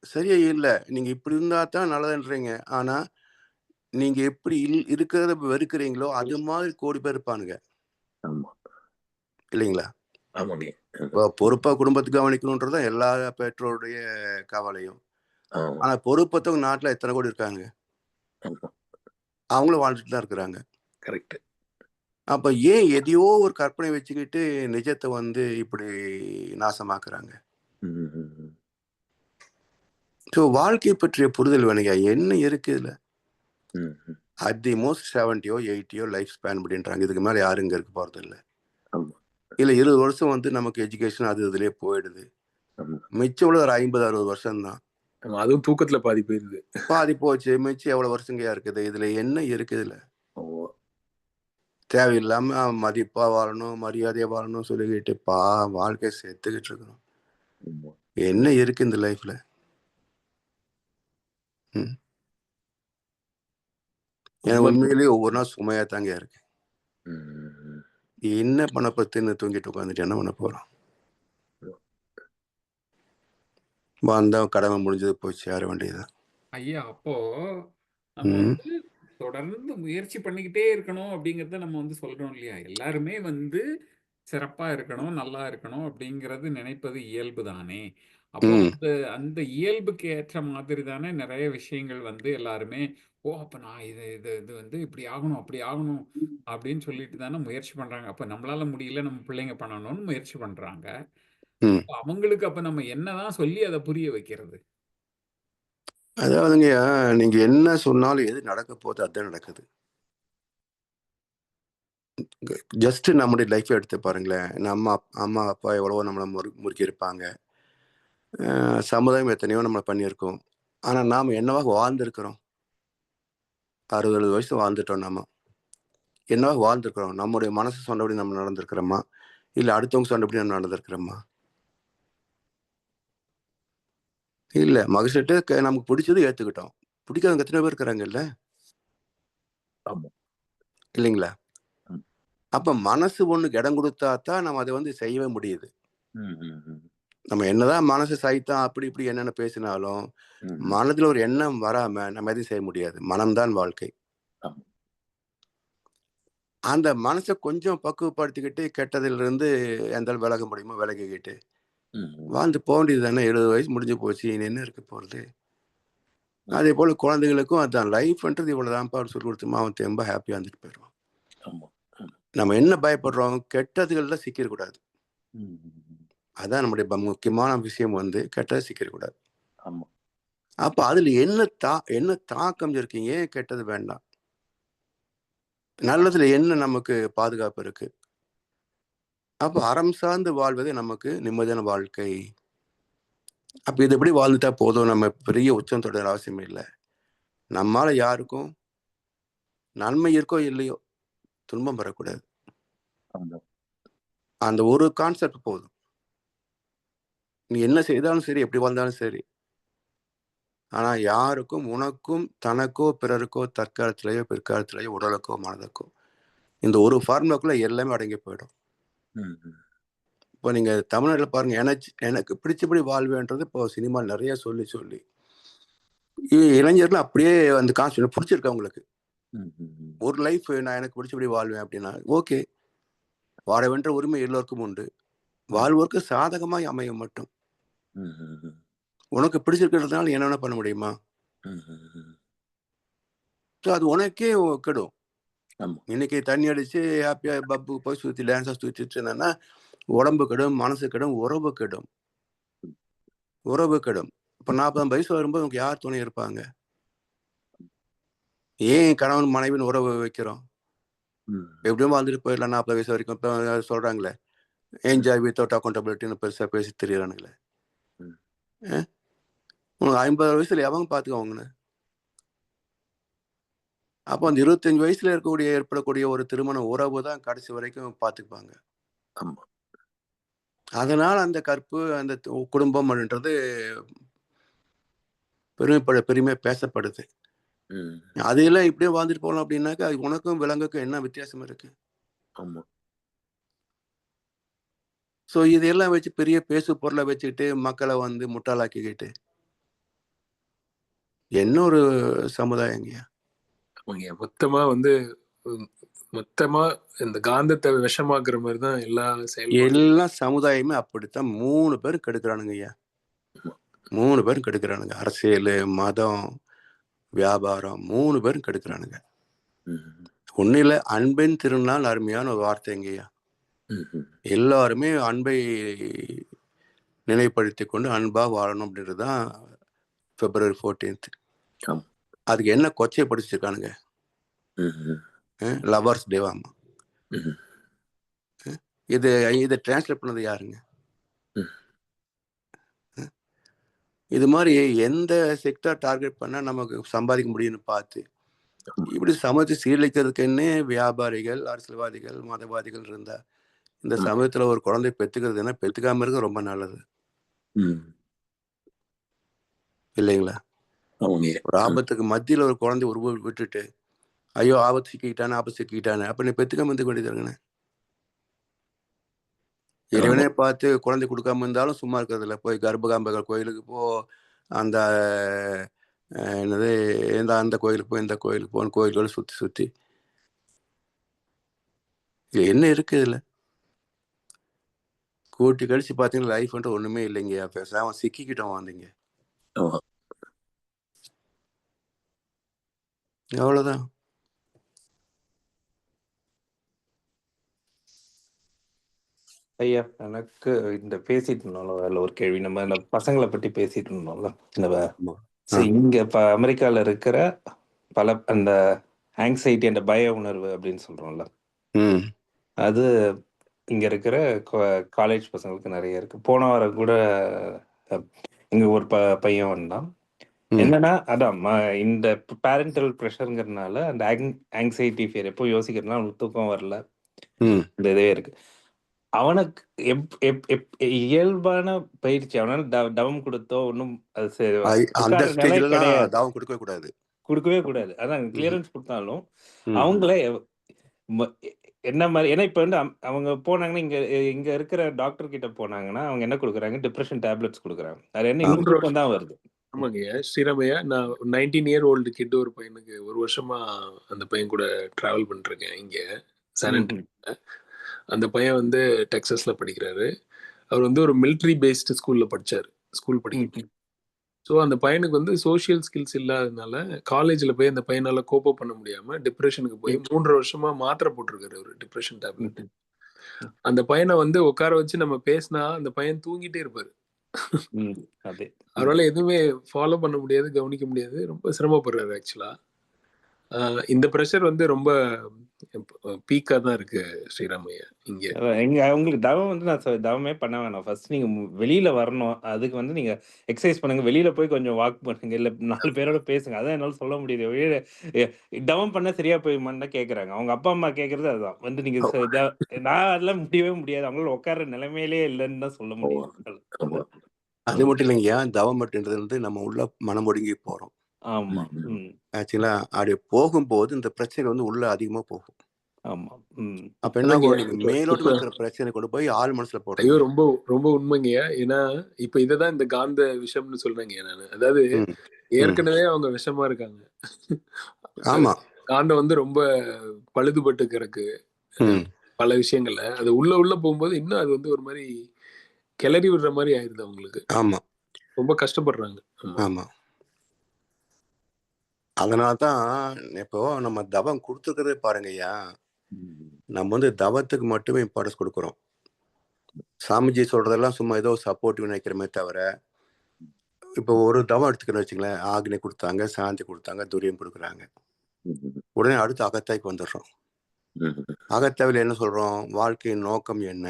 சரியா இல்ல. நீங்க இப்படி இருந்தா தான் நல்லதுன்றீங்க. ஆனா நீங்க எப்படி இருக்கிறத வெறுக்கிறீங்களோ அது மாதிரி கோடி பேர் இருப்பானுங்க. இல்லைங்களா? பொறுப்பா குடும்பத்துக்கு கவனிக்கணும்ன்றதான் எல்லா பெற்றோருடைய கவலையும். ஆனா பொறுப்பத்தவங்க நாட்டுல எத்தனை கோடி இருக்காங்க? அவங்களும் வாழ்ந்துட்டு தான் இருக்கிறாங்க. கரெக்ட். அப்ப ஏன் எதையோ ஒரு கற்பனை வச்சுக்கிட்டு நிஜத்தை வந்து இப்படி நாசமாக்குறாங்க? வாழ்க்கை பற்றிய புரிதல் வேணுங்க. என்ன இருக்கு இதுல? At the most 70 80 life span அப்படின்றாங்க. இதுக்கு மேல யாரும் இங்க இருக்க போறது இல்லை. இல்ல 20 வருஷம் வந்து நமக்கு எஜுகேஷன் அது இதுலயே போயிடுது. மிச்சம் உள்ள ஒரு 50-60 வருஷம் தான். அதுவும் தூக்கத்துல பாதி போயிருது. பாதி போச்சு. மிச்சம் எவ்வளவு வருஷங்கயா இருக்குது? இதுல என்ன இருக்கு? இதுல தேவையில்லாம மதிப்பா வாழணும், மரியாதையா வாழணும் சொல்லிக்கிட்டு வாழ்க்கை செத்துக்கிட்டு இருக்கணும். என்ன இருக்கு இந்த லைஃப்ல? எனக்கு உண்மையிலேயே ஒவ்வொரு நாள் சுமையா தாங்க இருக்கு. என்ன பண்ண பத்துன்னு தூங்கிட்டு உட்காந்துட்டு என்ன பண்ண போறோம்? வந்தா கடமை முடிஞ்சது போச்சு, சேர வேண்டியதுதான். ஐயா, அப்போ நம்ம வந்து தொடர்ந்து முயற்சி பண்ணிக்கிட்டே இருக்கணும் அப்படிங்கறத நம்ம வந்து சொல்றோம் இல்லையா? எல்லாருமே வந்து சிறப்பா இருக்கணும், நல்லா இருக்கணும் அப்படிங்கிறது நினைப்பது இயல்பு தானே. அப்போ அந்த அந்த இயல்புக்கு ஏற்ற மாதிரி தானே நிறைய விஷயங்கள் வந்து எல்லாருமே அப்ப நான் இது இது இது வந்து இப்படி ஆகணும் அப்படி ஆகணும் அப்படின்னு சொல்லிட்டு தானே முயற்சி பண்றாங்க. அப்ப நம்மளால முடியல, நம்ம பிள்ளைங்க பண்ணணும்னு முயற்சி பண்றாங்க. அவங்களுக்கு அப்ப நம்ம என்னதான் சொல்லி அதை புரிய வைக்கிறது? அதாவதுங்க, நீங்க என்ன சொன்னாலும் எது நடக்க போகுது அதுதான் நடக்குது. ஜஸ்ட் நம்முடைய லைஃப் எடுத்து பாருங்களேன். நம்ம அம்மா அப்பா எவ்வளவோ நம்மளை முறுக்கி இருப்பாங்க. சமுதாயம் எத்தனையோ நம்ம பண்ணியிருக்கோம். ஆனா நாம என்னவாக வாழ்ந்திருக்கிறோம்? 60 வயசு வாழ்ந்துட்டோம். நாம என்னவாக வாழ்ந்திருக்கிறோம்? நம்முடைய மனசு சொன்னபடி நம்ம நடந்திருக்கிறோமா, இல்ல அடுத்தவங்க சொன்னபடி நம்ம நடந்திருக்கிறோமா? இல்ல. மகிழ்ச்சிட்டு நமக்கு பிடிச்சது ஏத்துக்கிட்டோம். பிடிக்காதவங்க எத்தனை பேர் இருக்கிறாங்கல்ல? இல்லைங்களா? அப்ப மனசு ஒண்ணுக்கு இடம் கொடுத்தா தான் நம்ம அதை வந்து செய்யவே முடியுது. நம்ம என்னதான் மனசு சைத்தான் அப்படி இப்படி என்னென்ன பேசினாலும் மனதுல ஒரு எண்ணம் வராம நம்ம எதையும் செய்ய முடியாது. மனம்தான் வாழ்க்கை. அந்த மனசை கொஞ்சம் பக்குவப்படுத்திக்கிட்டு கெட்டதுல இருந்து எந்த விலக முடியுமோ விலகிக்கிட்டு வாழ்ந்து போக வேண்டியது தானே. 70 வயசு முடிஞ்சு போச்சு, இனி என்ன இருக்க போறது? அதே போல குழந்தைகளுக்கும் அதுதான் லைஃப்ன்றது இவ்வளவுதான்ப்பா சொல்லி கொடுத்தோமா அவன் ரொம்ப ஹாப்பியா வந்துட்டு போயிடுவான். நம்ம என்ன பயப்படுறோம்? கெட்டதுகள்ல சிக்கிடக்கூடாது. அதான் நம்முடைய முக்கியமான விஷயம் வந்து கெட்டது சிக்கிடக்கூடாது. அப்ப அதுல என்ன தாக்கம் இருக்கீங்க? ஏன் கெட்டது வேண்டாம்? நல்லதுல என்ன நமக்கு பாதுகாப்பு இருக்கு? அப்ப அறம் சார்ந்து வாழ்வதே நமக்கு நிம்மதியான வாழ்க்கை. அப்ப இது எப்படி வாழ்ந்துட்டா போதும், நம்ம பெரிய உச்சம் தொடர அவசியம் இல்லை. நம்மால யாருக்கும் நன்மை இருக்கோ இல்லையோ துன்பம் வரக்கூடாது. அந்த ஒரு கான்செப்ட் போதும். நீ என்ன செய்தாலும் சரி, எப்படி வாழ்ந்தாலும் சரி. ஆனா யாருக்கும், உனக்கும், தனக்கோ, பிறருக்கோ, தற்காலத்திலேயோ பிற்காலத்திலேயோ உடலுக்கோ மனதுக்கோ இந்த ஒரு ஃபார்முலாக்குள்ள எல்லாமே அடங்கி போயிடும். இப்போ நீங்க தமிழ்நாட்டில் பாருங்க, எனக்கு பிடிச்சபடி வாழ்வேன்றது இப்போ சினிமா நிறைய சொல்லி இளைஞர்கள் அப்படியே அந்த கான்செப்ட் பிடிச்சிருக்கு அவங்களுக்கு. ஒரு லைஃப் நான் எனக்கு பிடிச்சபடி வாழ்வேன் அப்படின்னா ஓகே, வாழ வேண்டிய உரிமை எல்லோருக்கும் உண்டு. வாழ்வோருக்கு சாதகமாய் அமையும் மட்டும். உனக்கு பிடிச்சிருக்கிறதுனால என்ன வேணா பண்ண முடியுமா? ஸோ அது உனக்கே கெடும். இன்னைக்கு தண்ணி அடிச்சு ஹாப்பியா பப்பு போய் சுற்றி டான்ஸாக சுற்றிட்டு இருந்தேன்னா உடம்பு கெடும், மனசு கெடும், உறவு கெடும். இப்போ 40 வயசு வரும்போது உனக்கு யார் துணை இருப்பாங்க? ஏன் கணவன் மனைவின்னு உறவு வைக்கிறோம்? எப்படியும் வாழ்ந்துட்டு போயிடலாம் 40 வயசு வரைக்கும். இப்போ சொல்றாங்களே என்ஜாய் வித்தவுட் அக்கௌண்டபிலிட்டின்னு பெருசாக பேசி தெரியுறானுங்களே. உனக்கு 50 வயசுல எவங்க பார்த்துக்கோங்கன்னு. அப்போ அந்த 25 வயசுல ஏற்படக்கூடிய ஒரு திருமண உறவு தான் கடைசி வரைக்கும் பார்த்துப்பாங்க. அதனால அந்த கற்பு, அந்த குடும்பம் அப்படின்றது பெருமையா பேசப்படுது. அதையெல்லாம் இப்படியே வாழ்ந்துட்டு போகலாம் அப்படின்னாக்கா உனக்கும் விலங்குக்கும் என்ன வித்தியாசம் இருக்கு? ஸோ இதெல்லாம் வச்சு பெரிய பேசு பொருளை வச்சுக்கிட்டு மக்களை முட்டாளாக்கிக்கிட்டு என்ன ஒரு சமுதாயங்கய்யா. மொத்தமா இந்த காந்தத்தை விஷமாக்குற மாதிரி தான் எல்லாம் சமுதாயமே அப்படித்தான். 3 பேரும் கெடுக்கிறானுங்க ஐயா. 3 பேரும் கெடுக்கிறானுங்க. அரசியல், மதம், வியாபாரம் 3 பேரும் கெடுக்கிறானுங்க. ஒன்னும் இல்லை, அன்பின் திருநாள் அருமையான ஒரு வார்த்தைங்கய்யா. எல்லாருமே அன்பை நினைவுபடுத்தி கொண்டு அன்பா வாழணும் அப்படின்றது தான் February 14th. அதுக்கு என்ன கொச்சையை படிச்சிருக்கானுங்க? லவர்ஸ் டேவாமா. இதை டிரான்ஸ்லேட் பண்ணது யாருங்க? இது மாதிரி எந்த செக்டர் டார்கெட் பண்ணா நமக்கு சம்பாதிக்க முடியும்னு பார்த்து இப்படி சமூகத்தை சீரழிக்கிறதுக்குன்னே வியாபாரிகள், அரசியல்வாதிகள், மதவாதிகள் இருந்தா இந்த சமயத்துல ஒரு குழந்தை பெத்துக்கிறதுன்னா பெத்துக்காம இருக்க ரொம்ப நல்லது இல்லைங்களா? ஒரு ஆபத்துக்கு மத்தியில ஒரு குழந்தை விட்டுட்டு ஐயோ ஆபத்து சிக்கிக்கிட்டானே அப்ப நீ பெத்துக்காம இருக்க வேண்டியது இருக்குண்ணே. இறைவனே பார்த்து குழந்தை கொடுக்காம இருந்தாலும் சும்மா இருக்கிறது இல்லை. போய் கர்ப்பகாம்பகள் கோயிலுக்கு போ, அந்த என்னது அந்த கோயிலுக்கு போ, இந்த கோயிலுக்கு போன்னு கோயில்கள் சுத்தி இது என்ன இருக்கு? இதுல கூட்டி கழிச்சு பார்த்தீங்கன்னா லைஃப் ஒண்ணுமே இல்லைங்க. பேசாம சிக்கிக்கிட்டோம் வந்தீங்க, அவ்வளவுதான். ஐயா, எனக்கு இந்த பேசிட்டு இருந்தோம்ல, அதில் ஒரு கேள்வி. நம்ம இந்த பசங்களை பற்றி பேசிட்டு இருந்தோம்ல, இந்த இங்க இப்போ அமெரிக்காவில் இருக்கிற பல அந்த ஆங்ஸைட்டி, அந்த பய உணர்வு அப்படின்னு சொல்றோம்ல, அது இங்க இருக்கிற காலேஜ் பசங்களுக்கு நிறைய இருக்கு. போன வாரம் கூட இங்க ஒரு பையன் வந்தான். என்னன்னா அதான் இந்த பேரண்டல் ப்ரெஷருங்கிறதுனால அந்த ஆங்ஸைட்டி ஃபியர், எப்போ யோசிக்கிறதுனா அவனுக்கு தூக்கம் வரல, இந்த இதே இருக்கு. அவனுக்கு இயல்பான பயிற்சி அவனால தவம் கொடுத்தோ ஒன்றும் கொடுக்கவே கூடாது. அதான் கிளியரன்ஸ் கொடுத்தாலும் அவங்கள என்ன மாதிரி, ஏன்னா இப்ப அவங்க போனாங்கன்னா இங்க இருக்கிற டாக்டர் கிட்ட போனாங்கன்னா அவங்க என்ன கொடுக்குறாங்க? டிப்ரெஷன் டேப்லெட்ஸ் கொடுக்குறாங்க. அது என்ன இன்னும் தான் வருது. ஆமாங்கய்யா, ஸ்ரீராமையா, நான் 19 year old கிட்ட ஒரு பையனுக்கு 1 வருஷமா அந்த பையன் கூட டிராவல் பண்ணிருக்கேன் இங்க சானிட்டரில. அந்த பையன் டெக்ஸஸ்ல படிக்கிறாரு. அவர் ஒரு மிலிட்ரி பேஸ்டு ஸ்கூல்ல ஸ்கூல் படிக்க. ஸோ அந்த பையனுக்கு சோஷியல் ஸ்கில்ஸ் இல்லாததுனால காலேஜில் போய் அந்த பையனால கோப்பப் பண்ண முடியாம டிப்ரெஷனுக்கு போய் 3 வருஷமா மாத்திரை போட்டிருக்காரு, ஒரு டிப்ரெஷன் டேப்லெட். அந்த பையனை உட்கார வச்சு நம்ம பேசினா அந்த பையன் தூங்கிட்டே இருப்பாரு. அவரால் எதுவுமே ஃபாலோ பண்ண முடியாது, கவனிக்க முடியாது. ரொம்ப சிரமப்படுறாரு ஆக்சுவலா. இந்த ப்ரெஷர் ரொம்ப பீக்கா தான் இருக்கு ஸ்ரீராமையா. இங்க உங்களுக்கு தவம் நான் தவமே பண்ண வேணாம். ஃபர்ஸ்ட் நீங்க வெளியில வரணும். அதுக்கு நீங்க எக்ஸசைஸ் பண்ணுங்க, வெளியில போய் கொஞ்சம் வாக் பண்ணுங்க, இல்ல 4 பேரோட பேசுங்க. அதான் என்னால சொல்ல முடியுது. தவம் பண்ண சரியா போயுமான்னு தான் கேக்குறாங்க. அவங்க அப்பா அம்மா கேக்குறது அதுதான். நீங்க நான் அதெல்லாம் முடியவே முடியாது, அவங்களால உட்கார நிலைமையிலே இல்லைன்னு தான் சொல்ல முடியும். அது மட்டும் இல்லைங்கய்யா, தவம் மட்டுன்றது நம்ம உள்ள மனம் ஒடுங்கி போறோம். ஆமா. ஆக்சுவலா அப்படி போகும்போது இந்த பிரச்சனை உள்ள அதிகமா போகும். ஆமா. அப்ப என்ன மேலோட்டம் இருக்கிற பிரச்சனை கொண்டு போய் ஆள் மனசுல போடுறோம். ஐயோ, ரொம்ப ரொம்ப உண்மைங்கய்யா. ஏன்னா இப்ப இததான் இந்த காந்த விஷம்னு சொல்றேங்க நானு. அதாவது ஏற்கனவே அவங்க விஷமா இருக்காங்க. ஆமா, காந்தம் ரொம்ப பழுதுபட்டு கிடக்கு பல விஷயங்கள்ல. அது உள்ள போகும்போது இன்னும் அது ஒரு மாதிரி கிளறி விடுற மாதிரி ஆயிருது அவங்களுக்கு. ஆமா, ரொம்ப கஷ்டப்படுறாங்க. ஆமா. ஆமா. அதனால தான் இப்போ நம்ம தவம் குடுத்துருக்கிறதே பாருங்கய்யா, நம்ம வந்து தவத்துக்கு மட்டுமே இம்பார்ட்டன்ஸ் குடுக்குறோம். சாமிஜி சொல்றதெல்லாம் சும்மா ஏதோ சப்போர்ட்டிவ் நினைக்கிறோமே தவிர, இப்போ ஒரு தவம் எடுத்துக்கிறோம்னு வச்சுங்களேன், ஆக்னி குடுத்தாங்க, சாந்தி குடுத்தாங்க, துரியம் குடுக்குறாங்க. உடனே அடுத்து அகத்தாய்க்கு வந்துடுறோம். அகத்தாய்வுல என்ன சொல்றோம்? வாழ்க்கையின் நோக்கம் என்ன?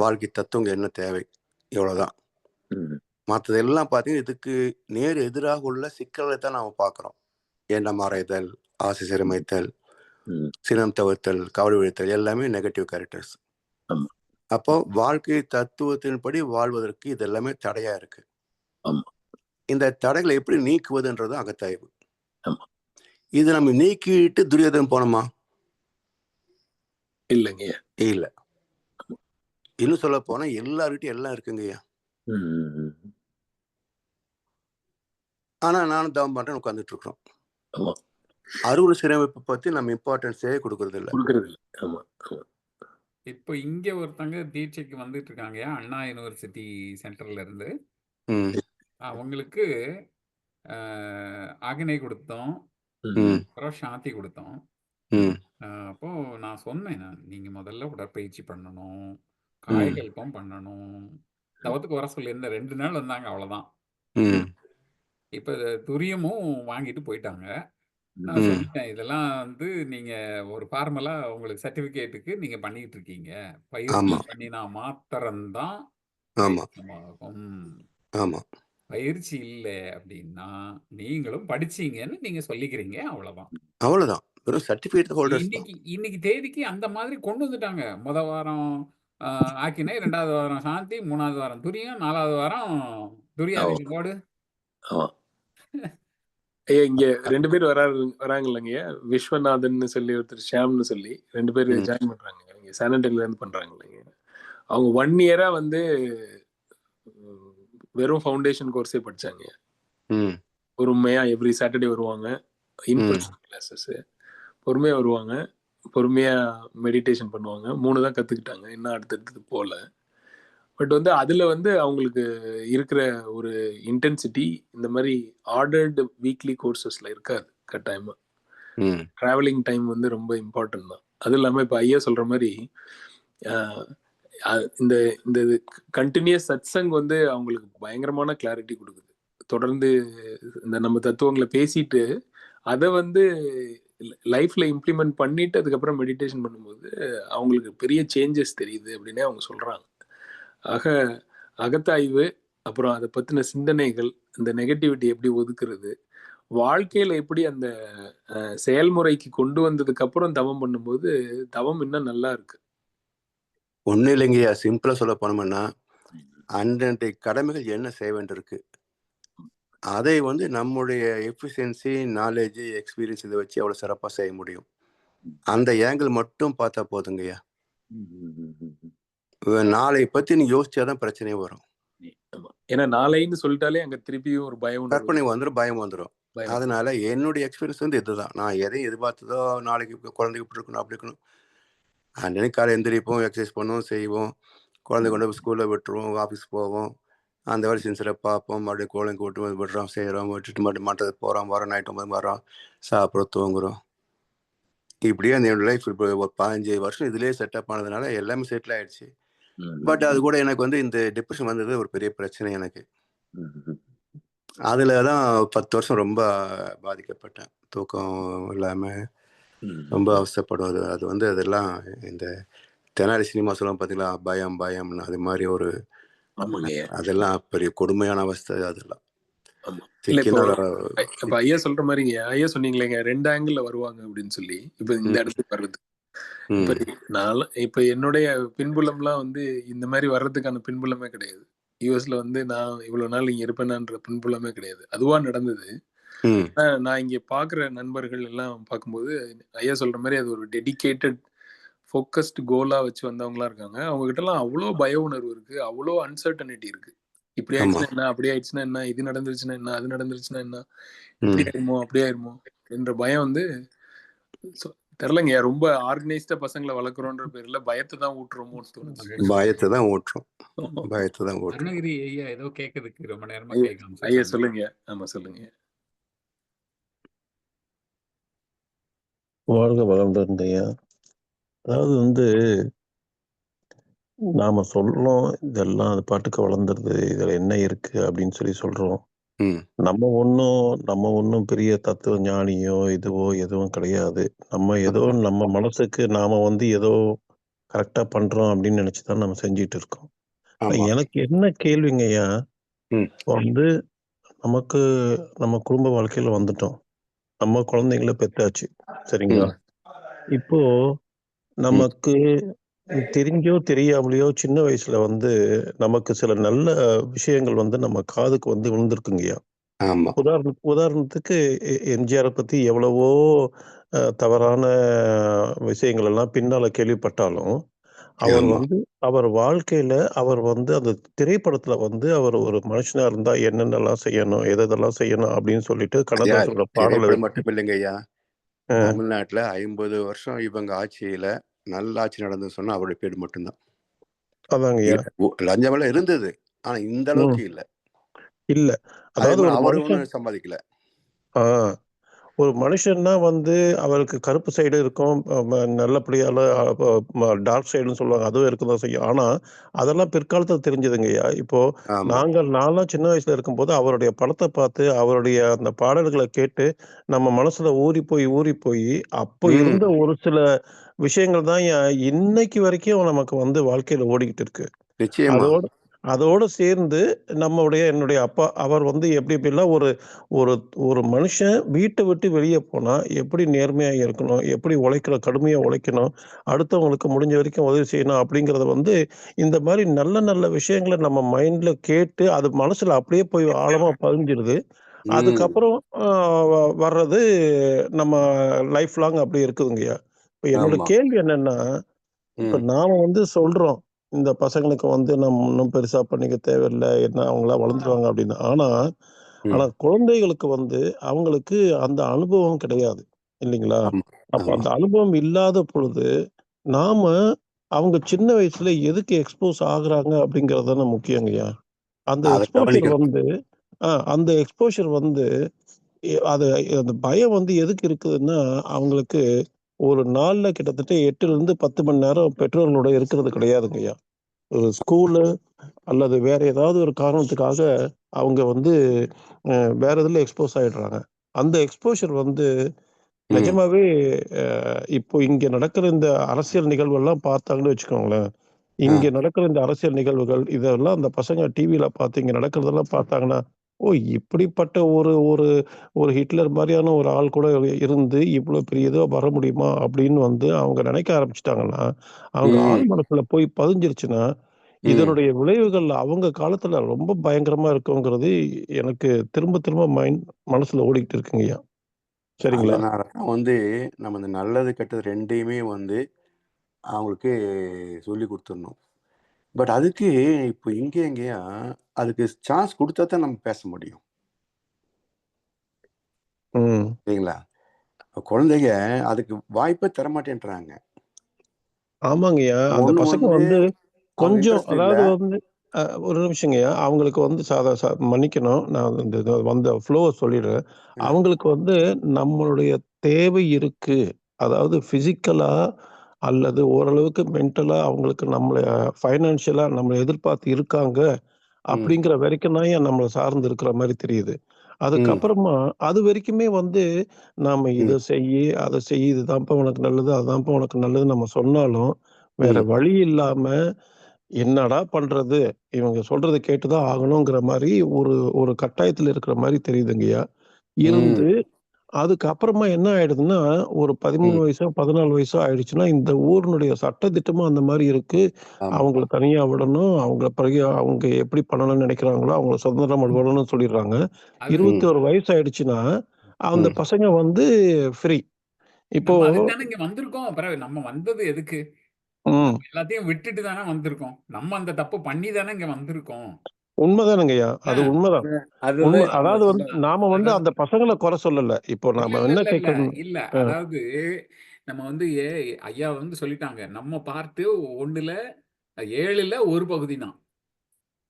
வாழ்க்கை தத்துவம் என்ன தேவை? இவ்வளவுதான். மற்றதெல்லாம் பார்த்தீங்கன்னா, இதுக்கு நேர் எதிராக உள்ள சிக்கல்களை தான் நாம பார்க்குறோம். எண்ணம் மறைதல், ஆசை சிரமைத்தல், சினம் தவிர்த்தல், கவலை விழுத்தல் எல்லாமே நெகட்டிவ் கேரக்டர்ஸ். அப்போ வாழ்க்கை தத்துவத்தின்படி வாழ்வதற்கு இது எல்லாமே தடையா இருக்கு. இந்த தடைகளை எப்படி நீக்குவதுன்றது அகத்தாய்வு. இது நம்ம நீக்கிட்டு துரியோதனம் போனோமா? இல்லைங்க. இல்ல. இன்னும் சொல்ல போனா எல்லார்கிட்டயும் எல்லாம் இருக்குங்கய்யா. ஆனா நானும் தவம் பண்றேன் உட்கார்ந்துட்டு இருக்கிறோம். அறுவடை சீரமைப்பு பத்தி நம்ம இம்பார்ட்டன்ஸே கொடுக்கறது இல்ல. இப்போ இங்க ஒருத்தங்க தீட்சைக்கு வந்துட்டு இருக்காங்க அண்ணா யூனிவர்சிட்டி சென்டர்ல இருந்து. அவங்களுக்கு ஆக்னை கொடுத்தோம், அப்புறம் சாந்தி கொடுத்தோம். அப்போ நான் சொன்னேன், நீங்க முதல்ல உடற்பயிற்சி பண்ணணும், காயகல்பம் பண்ணணும். தவத்துக்கு வர சொல்லியிருந்த 2 நாள் வந்தாங்க, அவ்வளவுதான். இப்ப துரியமும் வாங்கிட்டு போயிட்டாங்க. நான் சொல்லிட்டேன், இதெல்லாம் வந்து நீங்க ஒரு ஃபார்மலா உங்களுக்கு சர்டிபிகேட்டுக்கு நீங்க பண்ணிட்டு இருக்கீங்க. பயிற்சி பண்ணினா மாத்திரம்தான் ஆகும். பயிற்சி இல்லை அப்படின்னா நீங்களும் படிச்சீங்கன்னு நீங்க சொல்லிக்கிறீங்க, அவ்வளவுதான். வெறும் சர்டிபிகேட் ஹோல்டர்ஸ் தான். இன்னைக்கு தேதிக்கு அந்த மாதிரி கொண்டு வந்துட்டாங்க. முத வாரம் ஆக்கினை, 2வது வாரம் சாந்தி, 3வது வாரம் துரியம், 4வது வாரம் துரியாதிக்கு போடு. ஐயா இங்க 2 பேர் வராங்க இல்லைங்க, விஸ்வநாதன் சொல்லி ஒருத்தர், ஷியாம்னு சொல்லி 2 பேர் ஜாயின் பண்றாங்க இங்க சானண்டல்ல இருந்து பண்றாங்க இல்லைங்க. அவங்க 1 இயரா வந்து வெறும் ஃபவுண்டேஷன் கோர்ஸே படிச்சாங்க. பொறுமையா எவ்ரி சாட்டர்டே வருவாங்க, இன்பர்சன் கிளாஸஸ். பொறுமையா வருவாங்க, பொறுமையா மெடிடேஷன் பண்ணுவாங்க. 3 தான் கத்துக்கிட்டாங்க, இன்னும் அடுத்தடுத்து போல. பட் வந்து அதுல வந்து அவங்களுக்கு இருக்கிற ஒரு இன்டென்சிட்டி இந்த மாதிரி ஆர்டர்டு வீக்லி கோர்சஸ்ல இருக்காது. கட்டாயமா டிராவலிங் டைம் வந்து ரொம்ப இம்பார்ட்டன்ட் தான். அது இல்லாம இப்ப ஐயா சொல்ற மாதிரி இந்த இந்த கண்டினியூஸ் சத்சங் வந்து அவங்களுக்கு பயங்கரமான கிளாரிட்டி கொடுக்குது. தொடர்ந்து இந்த நம்ம தத்துவங்களை பேசிட்டு அதை வந்து லைஃப்ல இம்ப்ளிமெண்ட் பண்ணிட்டு அதுக்கப்புறம் மெடிடேஷன் பண்ணும்போது அவங்களுக்கு பெரிய சேஞ்சஸ் தெரியுது அப்படின்னே அவங்க சொல்றாங்க. ஆக அகத்தாய்வு, அப்புறம் அதை பத்தின சிந்தனைகள், இந்த நெகட்டிவிட்டி எப்படி ஒதுக்குறது, வாழ்க்கையில எப்படி அந்த செயல்முறைக்கு கொண்டு வந்ததுக்கு அப்புறம் தவம் பண்ணும்போது தவம் இன்னும் நல்லா இருக்கு. ஒண்ணு இல்லைங்கய்யா, சிம்பிளா சொல்ல போனோம்னா அன்றைய கடமைகள் என்ன செய்ய வேண்டியிருக்கு அதை வந்து நம்முடைய எஃபிஷியன்சி, நாலேஜ், எக்ஸ்பீரியன்ஸ் இதை வச்சு அவ்வளவு சிறப்பா செய்ய முடியும். அந்த ஏங்கிள் மட்டும் பார்த்தா போதுங்கய்யா. நாளை பத்தி நீ யோசிச்சாதான் பிரச்சனையே வரும். ஏன்னா நாளைன்னு சொல்லிட்டாலே அங்க திருப்பியும் ஒரு பயம், கற்பனை வந்துடும், பயம் வந்துடும். அதனால என்னுடைய எக்ஸ்பீரியன்ஸ் வந்து இதுதான். நான் எதையும் எதிர்பார்த்ததோ நாளைக்கு குழந்தைக்கு இப்படி இருக்கணும் அப்படி இருக்கணும். அன்னைக்கு காலை எந்திரிப்போம், எக்ஸசைஸ் பண்ணுவோம், செய்வோம், குழந்தை கொண்டு போய் ஸ்கூல்ல விட்டுருவோம், ஆஃபீஸ் போவோம், அந்த வேலை சின்சியராக பார்ப்போம், மறுபடியும் குழந்தைங்க விட்டு விடுறோம், செய்கிறோம், விட்டுட்டு மறுபடியும் மட்டத்துக்கு போகிறோம், வரோம், நைட்டு 9 வரோம், சாப்பிட்றோம், தூங்குறோம். இப்படியே அந்த லைஃப் இப்போ ஒரு 15 வருஷம் இதுலேயே செட்டப் ஆனதுனால எல்லாமே செட்டில் ஆயிடுச்சு. பட் அது கூட எனக்கு வந்து இந்த டிப்ரெஷன் வந்தது ஒரு பெரிய பிரச்சனை எனக்கு. அதில் தான் 10 வருஷம் ரொம்ப பாதிக்கப்பட்டேன். தூக்கம் இல்லாமல் ரொம்ப அவசரப்படுவது. அது வந்து அதெல்லாம் இந்த தெனாலி சினிமா சொல்லுவோம் பார்த்தீங்களா, பயம் பயம்னு, அது மாதிரி ஒரு அதெல்லாம் பெரிய கொடுமையான அவஸ்தை. அதெல்லாம் இப்ப ஐயா சொல்ற மாதிரிங்க, ஐயா சொன்னீங்களேங்க 2 ஆங்கிள் வருவாங்க அப்படின்னு சொல்லி. இப்ப இந்த இடத்துக்கு வர்றது இப்ப என்னுடைய பின்புலம்லாம் வந்து இந்த மாதிரி வர்றதுக்கான பின்புலமே கிடையாது. யூஎஸ்ல வந்து நான் இவ்வளவு நாள் இங்க இருப்பேனான்ற பின்புலமே கிடையாது. அதுவா நடந்தது. நான் இங்க பாக்குற நண்பர்கள் எல்லாம் பார்க்கும்போது ஐயா சொல்ற மாதிரி அது ஒரு டெடிகேட்டட் ஃபோக்கஸ்டு கோலா வச்சு வந்தவங்களா இருக்காங்க. அவங்க கிட்ட எல்லாம் அவ்வளோ பய உணர்வு இருக்கு, அவ்வளோ அன்சர்டனிட்டி இருக்கு. இப்படி ஆயிடுச்சுன்னா என்ன, அப்படி ஆயிடுச்சுன்னா என்ன, இது நடந்துருச்சுன்னா என்ன, அது நடந்துருச்சுன்னா என்ன, இப்படி ஆயிருமோ அப்படி ஆயிருமோ என்ற பயம் வந்து தெரியலங்கய்யா, ரொம்ப ஆர்கனைஸ்டா பசங்களை வளர்க்குறோன்ற பேர்ல பயத்தை தான் ஊட்டுறோமோன்னு தோணுது. பயத்தை தான் ஓட்டுறோம். பயத்தை தான் ஓட்டுறோம். அருணகிரி ஐயா ஏதோ கேட்கறதுக்கு ரொம்ப நேரமா ஐயா கேட்கலாம். சொல்லுங்க. ஆமா சொல்லுங்க. வாழ்க வளர்ந்துருந்தையா. அதாவது நாம சொல்றோம் இதெல்லாம் அது பாட்டுக்கு வளர்ந்துருது, இதுல என்ன இருக்கு அப்படின்னு சொல்றோம். ம். நம்ம ஒன்றும் பெரிய தத்துவ ஞானியோ இதுவோ எதுவும் கிடையாது. நம்ம ஏதோ நம்ம மனசுக்கு நாம ஏதோ கரெக்டா பண்றோம் அப்படின்னு நினைச்சுதான் நம்ம செஞ்சுட்டு இருக்கோம். ஆமா. எனக்கு என்ன கேள்விங்கய்யா, ம். நமக்கு நம்ம குடும்ப வாழ்க்கையில வந்துட்டோம், நம்ம குழந்தைங்கள பெத்தாச்சு, சரிங்களா? இப்போ நமக்கு தெரிஞ்சோ தெரியாமலையோ சின்ன வயசுல நமக்கு சில நல்ல விஷயங்கள் நம்ம காதுக்கு விழுந்திருக்குங்கய்யா. ஆமா. உதாரணத்துக்கு எம்ஜிஆரை பத்தி எவ்வளவோ தவறான விஷயங்கள் எல்லாம் பின்னால கேள்விப்பட்டாலும், அவர் ஆமா. அவர் வாழ்க்கையில அவர் அந்த திரைப்படத்துல அவர் ஒரு மனுஷனா இருந்தா என்னென்னலாம் செய்யணும், எதெல்லாம் செய்யணும் அப்படின்னு சொல்லிட்டு ஐயா, கண்ணதாசனோட பாடலை திரைப்படம் வச்சு மட்டும் இல்லைங்க ஐயா. தமிழ்நாட்டுல 50 வருஷம் இவங்க ஆட்சியில நல்லாட்சி நடந்து சொன்னா அவருடைய பேர் மட்டும்தான். அதாங்கய்யா. லஞ்சமெல்லாம் இருந்தது, ஆனா இந்த அளவுக்கு இல்ல. இல்ல, அதே அதாவது மாதிரி ஒரு அவரு மனுஷன் ஒன்றும் சம்பாதிக்கல. ஒரு மனுஷன்னா அவருக்கு கருப்பு சைடு இருக்கும், நல்லபடியால டார்க் சைடுன்னு சொல்லுவாங்க, அதுவும் இருக்கதான் செய்யும். ஆனா அதெல்லாம் பிற்காலத்துல தெரிஞ்சதுங்கய்யா. இப்போ ஆமா. நான்லாம் சின்ன வயசுல இருக்கும்போது அவருடைய படத்தை பார்த்து அவருடைய அந்த பாடல்களை கேட்டு நம்ம மனசுல ஊறி போய் அப்போ இருந்த ஒரு சில விஷயங்கள் தான் இன்னைக்கு வரைக்கும் நமக்கு வாழ்க்கையில ஓடிக்கிட்டு இருக்கு. நிச்சயமா. அதோட சேர்ந்து என்னுடைய அப்பா அவர் எப்படிலாம் ஒரு ஒரு ஒரு மனுஷன் வீட்டை விட்டு வெளியே போனா எப்படி நேர்மையா இருக்கணும், எப்படி கடுமையா உழைக்கணும், அடுத்தவங்களுக்கு முடிஞ்ச வரைக்கும் உதவி செய்யணும் அப்படிங்கறத இந்த மாதிரி நல்ல நல்ல விஷயங்களை நம்ம மைண்ட்ல கேட்டு அது மனசுல அப்படியே போய் ஆழமா பதிஞ்சிருது. அதுக்கப்புறம் வர்றது நம்ம லைஃப் லாங் அப்படி இருக்குதுங்கய்யா. இப்ப என்னோட ஆமா. கேள்வி என்னன்னா, இப்ப நாம சொல்றோம் இந்த பசங்களுக்கு நம்ம இன்னும் பெருசா பண்ணிக்க தேவையில்லை, என்ன அவங்களா வளர்ந்துருவாங்க அப்படின்னு. ஆனா குழந்தைகளுக்கு அவங்களுக்கு அந்த அனுபவம் கிடையாது இல்லைங்களா? ஆமா. அப்ப ஆமா. அந்த அனுபவம் இல்லாத பொழுது நாம அவங்க சின்ன வயசுல எதுக்கு எக்ஸ்போஸ் ஆகுறாங்க அப்படிங்கறது தானே முக்கியங்கய்யா. அந்த அதை எக்ஸ்போஷர் கவனிக்கணும். அந்த எக்ஸ்போஷர் அது அந்த பயம் எதுக்கு இருக்குதுன்னா, அவங்களுக்கு ஒரு நாள்ல கிட்டத்தட்ட 8ல இருந்து 10 மணி நேரம் பெற்றோர்களோட இருக்கிறது கிடையாதுங்கய்யா. ஒரு ஸ்கூலு அல்லது வேற ஏதாவது ஒரு காரணத்துக்காக அவங்க வேற இதுல எக்ஸ்போஸ் ஆயிடுறாங்க. அந்த எக்ஸ்போஷர் நிஜமாவே இப்போ இங்க நடக்கிற இந்த அரசியல் நிகழ்வெல்லாம் பார்த்தாங்கன்னு வச்சுக்கோங்களேன். இங்க நடக்கிற இந்த அரசியல் நிகழ்வுகள் இதெல்லாம் அந்த பசங்க டிவியில பார்த்து இங்க நடக்கிறதெல்லாம் பார்த்தாங்கன்னா, ஓ! இப்படிப்பட்ட ஒரு ஒரு ஒரு ஹிட்லர் மாரியான ஒரு ஆள் கூட இருந்து இவ்வளோ பெரிய இதா வர முடியுமா? அப்படின்னு அவங்க நினைக்க ஆரம்பிச்சுட்டாங்கன்னா, அவங்க ஆழ் மனசுல போய் பதிஞ்சிருச்சுன்னா, இதனுடைய விளைவுகள் அவங்க காலத்துல ரொம்ப பயங்கரமா இருக்குங்கிறது எனக்கு திரும்ப திரும்ப மனசுல ஓடிக்கிட்டு இருக்குங்கய்யா. சரிங்களா? அதனால தான் நம்ம இந்த நல்லது கெட்டது 2யுமே அவங்களுக்கு சொல்லி கொடுத்துடணும். பட் அதுக்கு இப்போ எங்கேயா அதுக்கு சான்ஸ் கொடுத்தா தான் நம்ம பேச முடியும். சரிங்களா? குழந்தைங்க அதுக்கு வாய்ப்பே தரமாட்டேன்றாங்க. ஆமாங்கய்யா. அந்த ஒண்ணு பசங்க அவங்க கொஞ்சம் இன்ட்ரெஸ்ட் இல்ல. அதாவது ஒரு நிமிஷங்கய்யா. அவங்களுக்கு மன்னிக்கணும். நான் வந்த ஃப்ளோவ சொல்லிடுறேன். அவங்களுக்கு நம்மளுடைய தேவை இருக்கு. அதாவது பிசிக்கலா அல்லது ஓரளவுக்கு மென்டலா அவங்களுக்கு நம்மள ஃபைனான்ஷியலா நம்மள எதிர்பார்த்து இருக்காங்க. அப்படிங்கிற வரைக்கும் தான் நம்மள சார்ந்து இருக்கிற மாரி தெரியுது. அதுக்கப்புறமா அது வரைக்குமே நாம இத செய்யி, அத செய்யி, இதுதான்ப்பா உனக்கு நல்லது, அதுதான்ப்பா உனக்கு நல்லதுன்னு நம்ம சொன்னாலும், வேற வழி இல்லாம என்னடா பண்றது? இவங்க சொல்றத கேட்டு தான் ஆகணுங்கிற மாரி ஒரு ஒரு கட்டாயத்துல இருக்கிற மாரி தெரியுதுங்கய்யா. இருந்து அதுக்கப்புறமா என்ன ஆயிடுதுன்னா, ஒரு 13 வயசோ, 14 வயசோ ஆயிடுச்சுன்னா, இந்த ஊரினுடைய சட்டதிட்டமும் அந்த மாரி இருக்கு. ஆமா. அவங்கள தனியா விடணும். அவங்கள பிறகு அவங்க எப்படி பண்ணணும்னு நினைக்கிறாங்களோ, அவங்கள சுதந்திரமா விடணும்னு சொல்லிடுறாங்க. 21 வயசு ஆயிடுச்சுன்னா, அந்த பசங்க ஃப்ரீ. இப்போ நம்ம அதுக்குதானே இங்க வந்திருக்கோம். பிறகு நம்ம வந்தது எதுக்கு? நம்ம எல்லாத்தையும் விட்டுட்டு தானே வந்திருக்கோம். நம்ம அந்த தப்பு பண்ணி தானே இங்க வந்திருக்கோம். உண்மைதானுங்கய்யா. அது உண்மைதான். உண்மை. அதுதான் நம்ம அதாவது சொல்றோம். நாம அந்த பசங்கள குறை சொல்லல. இப்போ நாம என்ன இல்ல. கேட்கணும்? இல்ல. அதாவது நம்ம வந்து ஐயா வந்து சொல்லிட்டாங்க, நம்ம பார்ட்டு 1ல 7ல ஒரு பகுதி தான்.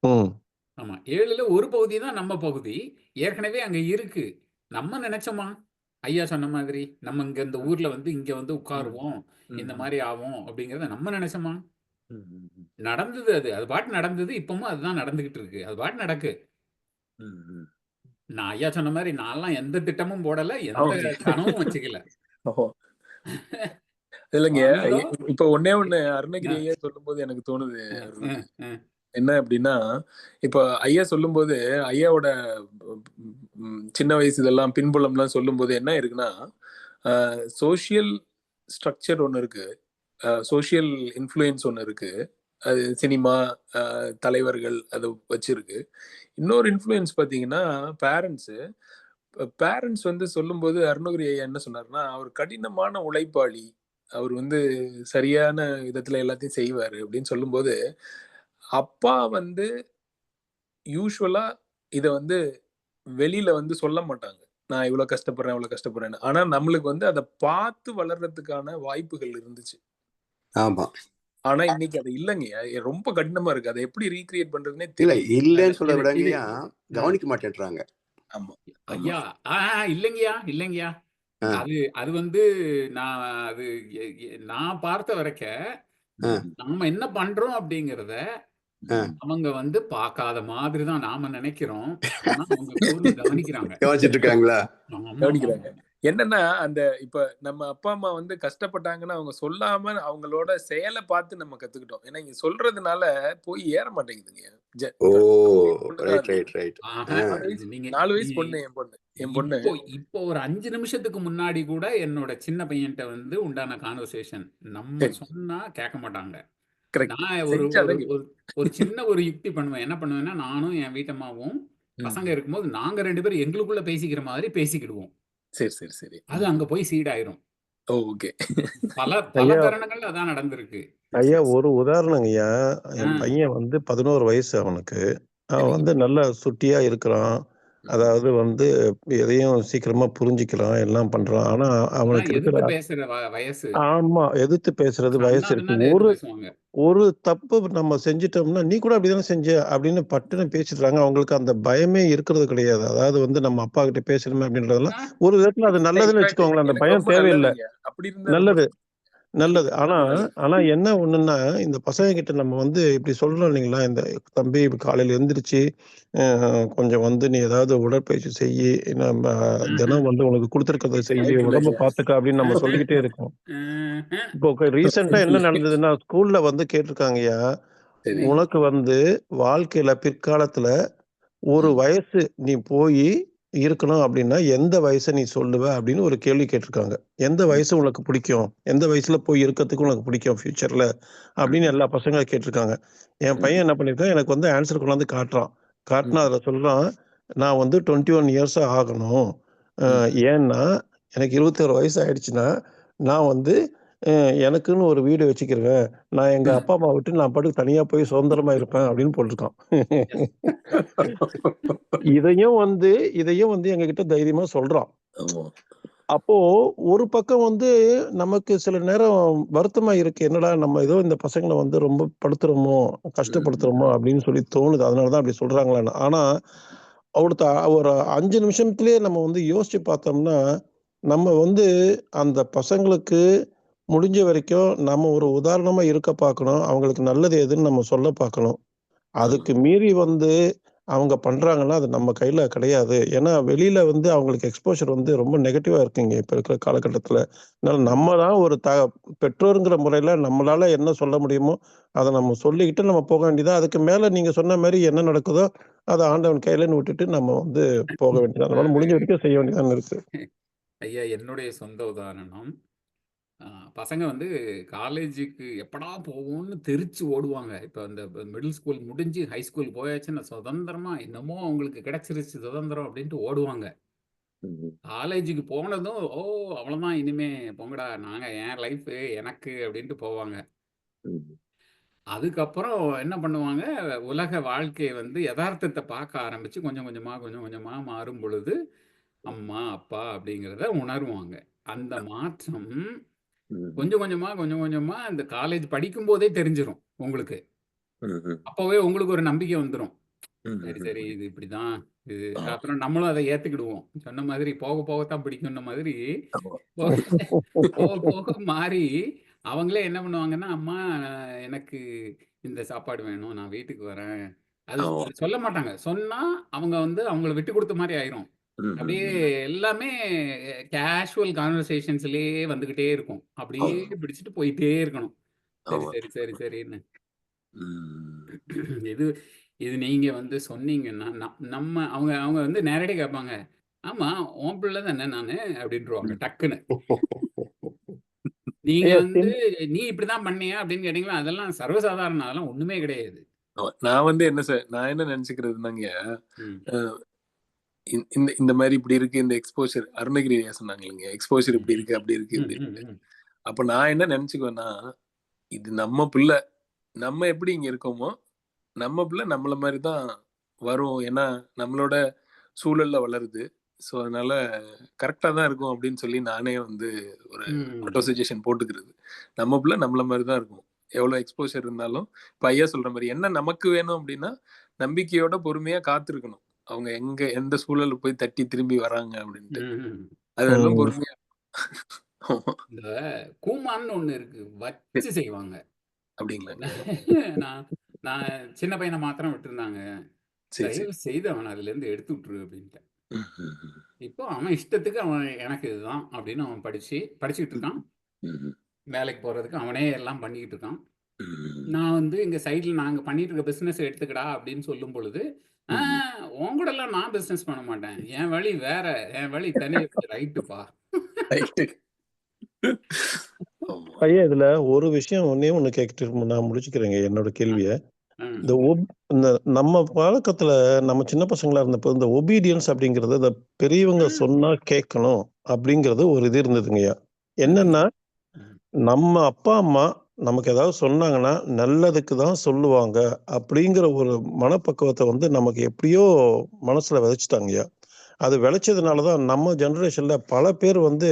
ம். ஆமா. 7ல ஒரு பகுதி தான் நம்ம பகுதி. ஏற்கனவே அங்க இருக்கு. நம்ம நெனச்சோமா? ஐயா சொன்ன மாதிரி, நம்ம இங்க இந்த ஊர்ல வந்து இங்க வந்து ம். உட்காருவோம். இந்த ம். மாரி ஆவோம் அப்படிங்கிறத நம்ம நெனச்சோமா? ம். ம். நடந்தது அது. அது பாட்டு நடந்தது. இப்பவும் அதுதான் நடந்துகிட்டு இருக்கு. அது பாட்டு நடக்கு. ம். ம். நான் ஐயா சொன்ன மாரி நான்லாம் எந்த திட்டமும் போடல. எந்த ஓகே. கனவும் வச்சுக்கல. ஓஹோ! இல்லைங்க. வந்தோம். இப்ப ஒண்ணே ஒண்ணு அ, அருணகிரி ஐயா சொல்லும்போது எனக்கு தோணுது. அ, அ, அ. என்ன அப்படின்னா, இப்ப ஐயா சொல்லும்போது, ஐயாவோட சின்ன வயசு இதெல்லாம் பின்புலம்லாம் சொல்லும்போது என்ன இருக்குன்னா, சோசியல் ஸ்ட்ரக்சர் ஒண்ணு இருக்கு. சோசியல் இன்ஃப்ளூயன்ஸ் ஒண்ணு இருக்கு. அது சினிமா, தலைவர்கள் அது வச்சிருக்கு. இன்னொரு இன்ஃப்ளூயன்ஸ் பார்த்தீங்கன்னா, பேரண்ட்ஸு. பேரண்ட்ஸ் வந்து சொல்லும்போது அருணகிரி ஐயா என்ன சொன்னாருன்னா, அவர் கடினமான உழைப்பாளி. அவர் வந்து சரியான விதத்துல எல்லாத்தையும் செய்வாரு அப்படின்னு சொல்லும்போது, அப்பா வந்து யூசுவலா இத வந்து வெளியில வந்து சொல்ல மாட்டாங்க. நான் இவ்ளோ கஷ்டப்படுறேன், இவ்ளோ கஷ்டப்படுறேன்னு. ஆனா நம்மளுக்கு வந்து அத பார்த்து வளர்றதுக்கான வாய்ப்புகள் இருந்துச்சு. ஆமா. ஆனா இன்னைக்கு அது இல்லங்கய்யா. ரொம்ப கடினமா இருக்கு. அத எப்படி ரீகிரியேட் பண்றதுன்னே இல்ல தெரியல. இல்லன்னு சொல்ல இது இது விடங்கய்யா, அ. கவனிக்க மாட்டேன்றாங்க. ஆமா, ஆமா. ஐயா இல்லைங்கய்யா, இல்லைங்கய்யா. ஆ, அது அது வந்து நான் அது எ எ நான் பார்த்த வரைக்க, ஆ, நம்ம என்ன பண்றோம் அப்படிங்கிறத, ஆ. அவங்க வந்து பார்க்காத மாதிரி தான் நாம நெனைக்கிறோம். ஆனா அவங்க கூர்ந்து கவனிக்கிறாங்க. கவனிச்சிட்டு இருக்காங்களா? கவனிக்கிறாங்க. ஆமாமாமா. என்னன்னா, அந்த இப்ப நம்ம அப்பா, அம்மா வந்து கஷ்டப்பட்டாங்கன்னா, அவங்க சொல்லாம அவங்களோட செயல பார்த்து நம்ம கத்துக்கிட்டோம். ஏன்னா, இங்க சொல்றதுனால போய் ஏற மாட்டேங்குதுங்க. ஓ! இப்ப பொண்ணு தான் ரைட், அது. Right, right. ஆஹா. 4 வயசு நீங்க 4 வயசு நீங்க பொண்ணு என் பொண்ணு. என் பொண்ணு. இப்போ ஒரு 5 நிமிஷத்துக்கு முன்னாடி கூட என்னோட சின்ன பையன்ட்ட வந்து உண்டான கான்வர்சேஷன். நம்ம சரி. சொன்னா கேட்க மாட்டாங்க. கரெக்ட். நான் ஒரு செஞ்சா ஒரு தான் ஒரு ஒரு சின்ன ஒரு யுக்தி பண்ணுவேன். என்ன பண்ணுவேன்னா, நானும் என் வீட்டம்மாவும் பசங்க இருக்கும்போது, நாங்க 2 பேரும் எங்களுக்குள்ள பேசிக்கிற மாதிரி பேசிக்கிடுவோம். சரி, சரி, சரி. அது அங்க போய் சீடாயிரும். ஓகே. பல பல ஐயா தருணங்கள்ல அதான் நடந்திருக்கு. ஐயா ஒரு உதாரணங்கய்யா. ஆ, என் பையன் வந்து 11 வயசு அவனுக்கு. அவன் சரி. வந்து நல்லா சுட்டியா இருக்கிறான். அதாவது வந்து எதையும் சீக்கிரமா புரிஞ்சுக்கிறான், எல்லாம் பண்றான். ஆனா அதான் அவனுக்கு இருக்கிற எதிர்த்து பேசுற வயசு. ஆமா. எதிர்த்து பேசுறது வயசு கண்ணா இருக்கு. பின்னான்னு எதிர்த்து பேசுவாங்க. ஒரு தப்பு நம்ம செஞ்சுட்டோம்னா, "நீ கூட அப்படிதானே செஞ்ச" அப்படின்னு பட்டுன்னு பேசிடுறாங்க. அவங்களுக்கு அந்த பயமே இருக்கிறது கிடையாது. அதாவது வந்து நம்ம அப்பா கிட்ட பேசணுமே அப்படின்றதெல்லாம் ஆ, ஒரு விதத்துல அது நல்லதுன்னு இன்ஃபாக்ட் வச்சுக்கோங்களேன். அந்த எனக்கு பயம் ரொம்ப தேவையில்ல. நல்லதுங்க. அப்படி இருந்தா ரொம்ப நல்லது. நல்லது. ஆனா ரொம்ப நல்லது. ஆனா என்ன ஒண்ணுன்னா, இந்த பசங்க கிட்ட நம்ம வந்து இப்படி சொல்றோம் இல்லைங்களா? இந்த "தம்பி காலையில எந்திரிச்சு, அ கொஞ்சம் வந்து நீ ஏதாவது உடற்பயிற்சி செய்யி, நம்ம தினம் வந்து உனக்கு குடுத்துருக்கிறத செய்யி, வாய்ப்பு உடம்ப இல்லைங்க. பார்த்துக்க" அப்படின்னு நம்ம சொல்லிக்கிட்டே இருக்கோம். ம்ஹ்ம். இப்போ ரீசென்ட்டா என்ன நடந்ததுன்னா, ஸ்கூல்ல வந்து கேட்டிருக்காங்கய்யா, சரி. "உனக்கு வந்து வாழ்க்கையில பிற்காலத்துல ஒரு வயசு நீ போயி இருக்கணும் அப்படின்னா, எந்த வயச நீ சொல்லுவ?" அப்படின்னு ஒரு கேள்வி கேட்டிருக்காங்க. "எந்த வயசு உனக்கு பிடிக்கும்? எந்த வயசுல போய் இருக்கறதுக்கு உனக்கு பிடிக்கும் ஃபியூச்சர்ல?" அப்படின்னு எல்லா பசங்களும் கேட்டிருக்காங்க. என் பையன் என்ன பண்ணியிருக்கான், எனக்கு வந்து ஆன்ஸர் கொண்டாந்து காட்டுறான். காட்டுனா அதுல சொல்றான், "நான் வந்து 21 இயர்ஸா ஆகணும். அ ஏன்னா, எனக்கு 21 வயசு ஆயிடுச்சுன்னா, நான் வந்து அ எனக்குன்னு ஒரு வீடு வச்சுக்கிருவேன். நான் எங்க அப்பா, அம்மாவ விட்டு நான் பாட்டுக்கு தனியா போய் சுதந்திரமா இருப்பேன்." அப்படின்னு போட்டிருக்கான். இதையும் வந்து இதையும் வந்து எங்ககிட்ட தைரியமா சொல்றான். ஆமா. அப்போ ஒரு பக்கம் வந்து நமக்கு சில நேரம் வருத்தமா இருக்கு. என்னடா நம்ம ஏதோ இந்த பசங்கள வந்து ரொம்ப படுத்துறோமோ, கஷ்டப்படுத்துறோமோ அப்படின்னு சொல்லி தோணுது. அதனால தான் அப்படி சொல்றாங்களான்னு. ஆனா, அடுத்த ஒரு 5 நிமிஷத்திலேயே நம்ம வந்து யோசிச்சு பார்த்தோம்னா, நம்ம வந்து அந்த பசங்களுக்கு முடிஞ்ச வரைக்கும் நம்ம ஒரு உதாரணமா இருக்க பார்க்கணும். அவங்களுக்கு நல்லது எதுன்னு நம்ம சொல்ல பார்க்கணும். அதுக்கு மீறி வந்து அவங்க பண்றாங்கன்னா, அது நம்ம கையில கிடையாது. ஏன்னா, வெளியில வந்து அவங்களுக்கு எக்ஸ்போஷர் வந்து ரொம்ப நெகட்டிவா இருக்குங்க, இப்ப இருக்கிற காலகட்டத்தில. அதனால நம்ம தான் ஒரு பெற்றோர்ங்கிற முறையில நம்மளால என்ன சொல்ல முடியுமோ, அத நம்ம சொல்லிக்கிட்டு நம்ம போக வேண்டியது தான். அதுக்கு மேல நீங்க சொன்ன மாரி என்ன நடக்குதோ, அத ஆண்டவன் கையிலன்னு விட்டுட்டு நம்ம வந்து போக வேண்டியது தான். நம்மளால அதாவது முடிஞ்ச வரைக்கும் செய்ய வேண்டியதுதான் இருக்கு. ஐயா என்னுடைய சொந்த உதாரணம். ஆ, பசங்க வந்து காலேஜுக்கு எப்படா போவோம்னு தெரிச்சு ஓடுவாங்க. இப்ப அந்த மிடில் ஸ்கூல் முடிஞ்சு ஹை ஸ்கூல் போயாச்சுன்னா சுதந்திரமா என்னமோ அவங்களுக்கு கிடைச்சிருச்சு சுதந்திரம் அப்படின்ட்டு ஓடுவாங்க. காலேஜுக்கு போனதும், "ஓ! அவ்வளோதான் இனிமே போங்கடா. என் லைஃபு எனக்கு" அப்படின்ட்டு போவாங்க. அதுக்கப்புறம் என்ன பண்ணுவாங்க, உலக வாழ்க்கை வந்து எதார்த்தத்த பார்க்க ஆரம்பிச்சு கொஞ்சம் கொஞ்சமா, கொஞ்சம் கொஞ்சமா மாறும் பொழுது, அம்மா, அப்பா அப்படிங்கிறத உணருவாங்க. அந்த மாற்றம் கொஞ்சம் கொஞ்சமா இந்த காலேஜ் படிக்கும் போதே தெரிஞ்சிரும் உங்களுக்கு. அப்பவே உங்களுக்கு ஒரு நம்பிக்கை வந்துரும். சரி இது இப்படிதான். இது அப்புறம் நம்மளும் அதை ஏத்துக்கிடுவோம். சொன்ன மாதிரி போக போகத்தான் பிடிக்கும்ன மாதிரி போக போக மாறி அவங்களே என்ன பண்ணுவாங்கன்னா, அம்மா எனக்கு இந்த சாப்பாடு வேணும், நான் வீட்டுக்கு வரேன். அது சொல்ல மாட்டாங்க. சொன்னா அவங்க வந்து அவங்கள விட்டு கொடுத்த மாதிரி ஆயிரும். அப்படியே எல்லாமே கேஷுவல் கான்வர்சேஷன்ஸ்லயே வந்துகிட்டே இருக்கும். அப்படியே பிடிச்சிட்டு போயிட்டே இருக்கணும். சரின்னு. இது இது நீங்க வந்து சொன்னீங்கன்னா, நம்ம அவங்க அவங்க வந்து நேரடியா கேட்பாங்க. ஆமா, உன் பிள்ளை தானே நானு அப்படின்ருவாங்க டக்குன்னு. நீங்க வந்து நீ இப்படிதான் பண்ணியா அப்படின்னு கேட்டீங்களா, அதெல்லாம் சர்வசாதாரணம். அதெல்லாம் ஒண்ணுமே கிடையாது. நான் வந்து நான் என்ன நினைச்சுக்கிறதுனாங்க, இந்த மாதிரி இப்படி இருக்கு, இந்த எக்ஸ்போஷர் அருணகிரி சொன்னாங்க இல்லைங்க, எக்ஸ்போஷர் இப்படி இருக்கு அப்படி இருக்கு இப்படி இருக்கு. அப்ப நான் என்ன நினைச்சுக்குவேன்னா, இது நம்ம பிள்ளை, நம்ம எப்படி இங்க இருக்கோமோ நம்ம பிள்ளை நம்மள மாதிரி தான் வரும். ஏன்னா நம்மளோட சூழல்ல வளருது. ஸோ அதனால கரெக்டாக தான் இருக்கும் அப்படின்னு சொல்லி நானே வந்து ஒரு ஆட்டோ சஜஷன் போட்டுக்கிறது. நம்ம பிள்ளை நம்மள மாதிரி தான் இருக்கும், எவ்வளோ எக்ஸ்போஷர் இருந்தாலும். இப்போ ஐயா சொல்ற மாதிரி என்ன நமக்கு வேணும் அப்படின்னா, நம்பிக்கையோட பொறுமையா காத்திருக்கணும். அவங்க எந்த சூழல்ல போய் தட்டி திரும்பி வராங்க அப்படின்ட்டு, அதெல்லாம் பொறுமையா. இந்த கூமான்னு ஒண்ணு இருக்கு, வச்சு செய்வாங்க. அப்படிங்களாங்க? நான் சின்ன பையனை மாத்திரம் விட்டுருந்தாங்க. தயவு செய்து அவன் அதுல இருந்து எடுத்து விட்டுரு அப்படின்ட்டு. இப்போ அவன் இஷ்டத்துக்கு அவன் எனக்கு இதுதான் அப்படின்னு அவன் படிச்சுக்கிட்டு இருக்கான். வேலைக்கு போறதுக்கு அவனே எல்லாம் பண்ணிக்கிட்டு இருக்கான். நான் வந்து இங்க சைட்ல நாங்க பண்ணிட்டு இருக்க பிசினஸ் எடுத்துக்கடா அப்படின்னு சொல்லும் பொழுது, உன் கூட எல்லாம் நான் பிசினஸ் பண்ண மாட்டேன், என் வழி வேற, என் வழி தனி. ரைட்டுப்பா. ஐயா, இதுல ஒரு விஷயம் ஒண்ணு கேட்டுட்டு நான் முடிச்சுக்கிறேங்க என்னோட கேள்விய. இந்த நம்ம பழக்கத்துல நம்ம சின்ன பசங்களா இருந்தப்போ இந்த ஒபீடியன்ஸ் அப்படிங்கறது, இந்த பெரியவங்க சொன்னா கேட்கணும் அப்படிங்கறது ஒரு இது இருந்ததுங்கய்யா. என்னன்னா, நம்ம அப்பா அம்மா நமக்கு ஏதாவது சொன்னாங்கன்னா நல்லதுக்கு தான் சொல்லுவாங்க அப்படிங்கிற ஒரு மனப்பக்குவத்தை வந்து நமக்கு எப்படியோ மனசுல விதைச்சிட்டாங்கய்யா. அது விளைச்சதுனால தான் நம்ம ஜெனரேஷன்ல பல பேர் வந்து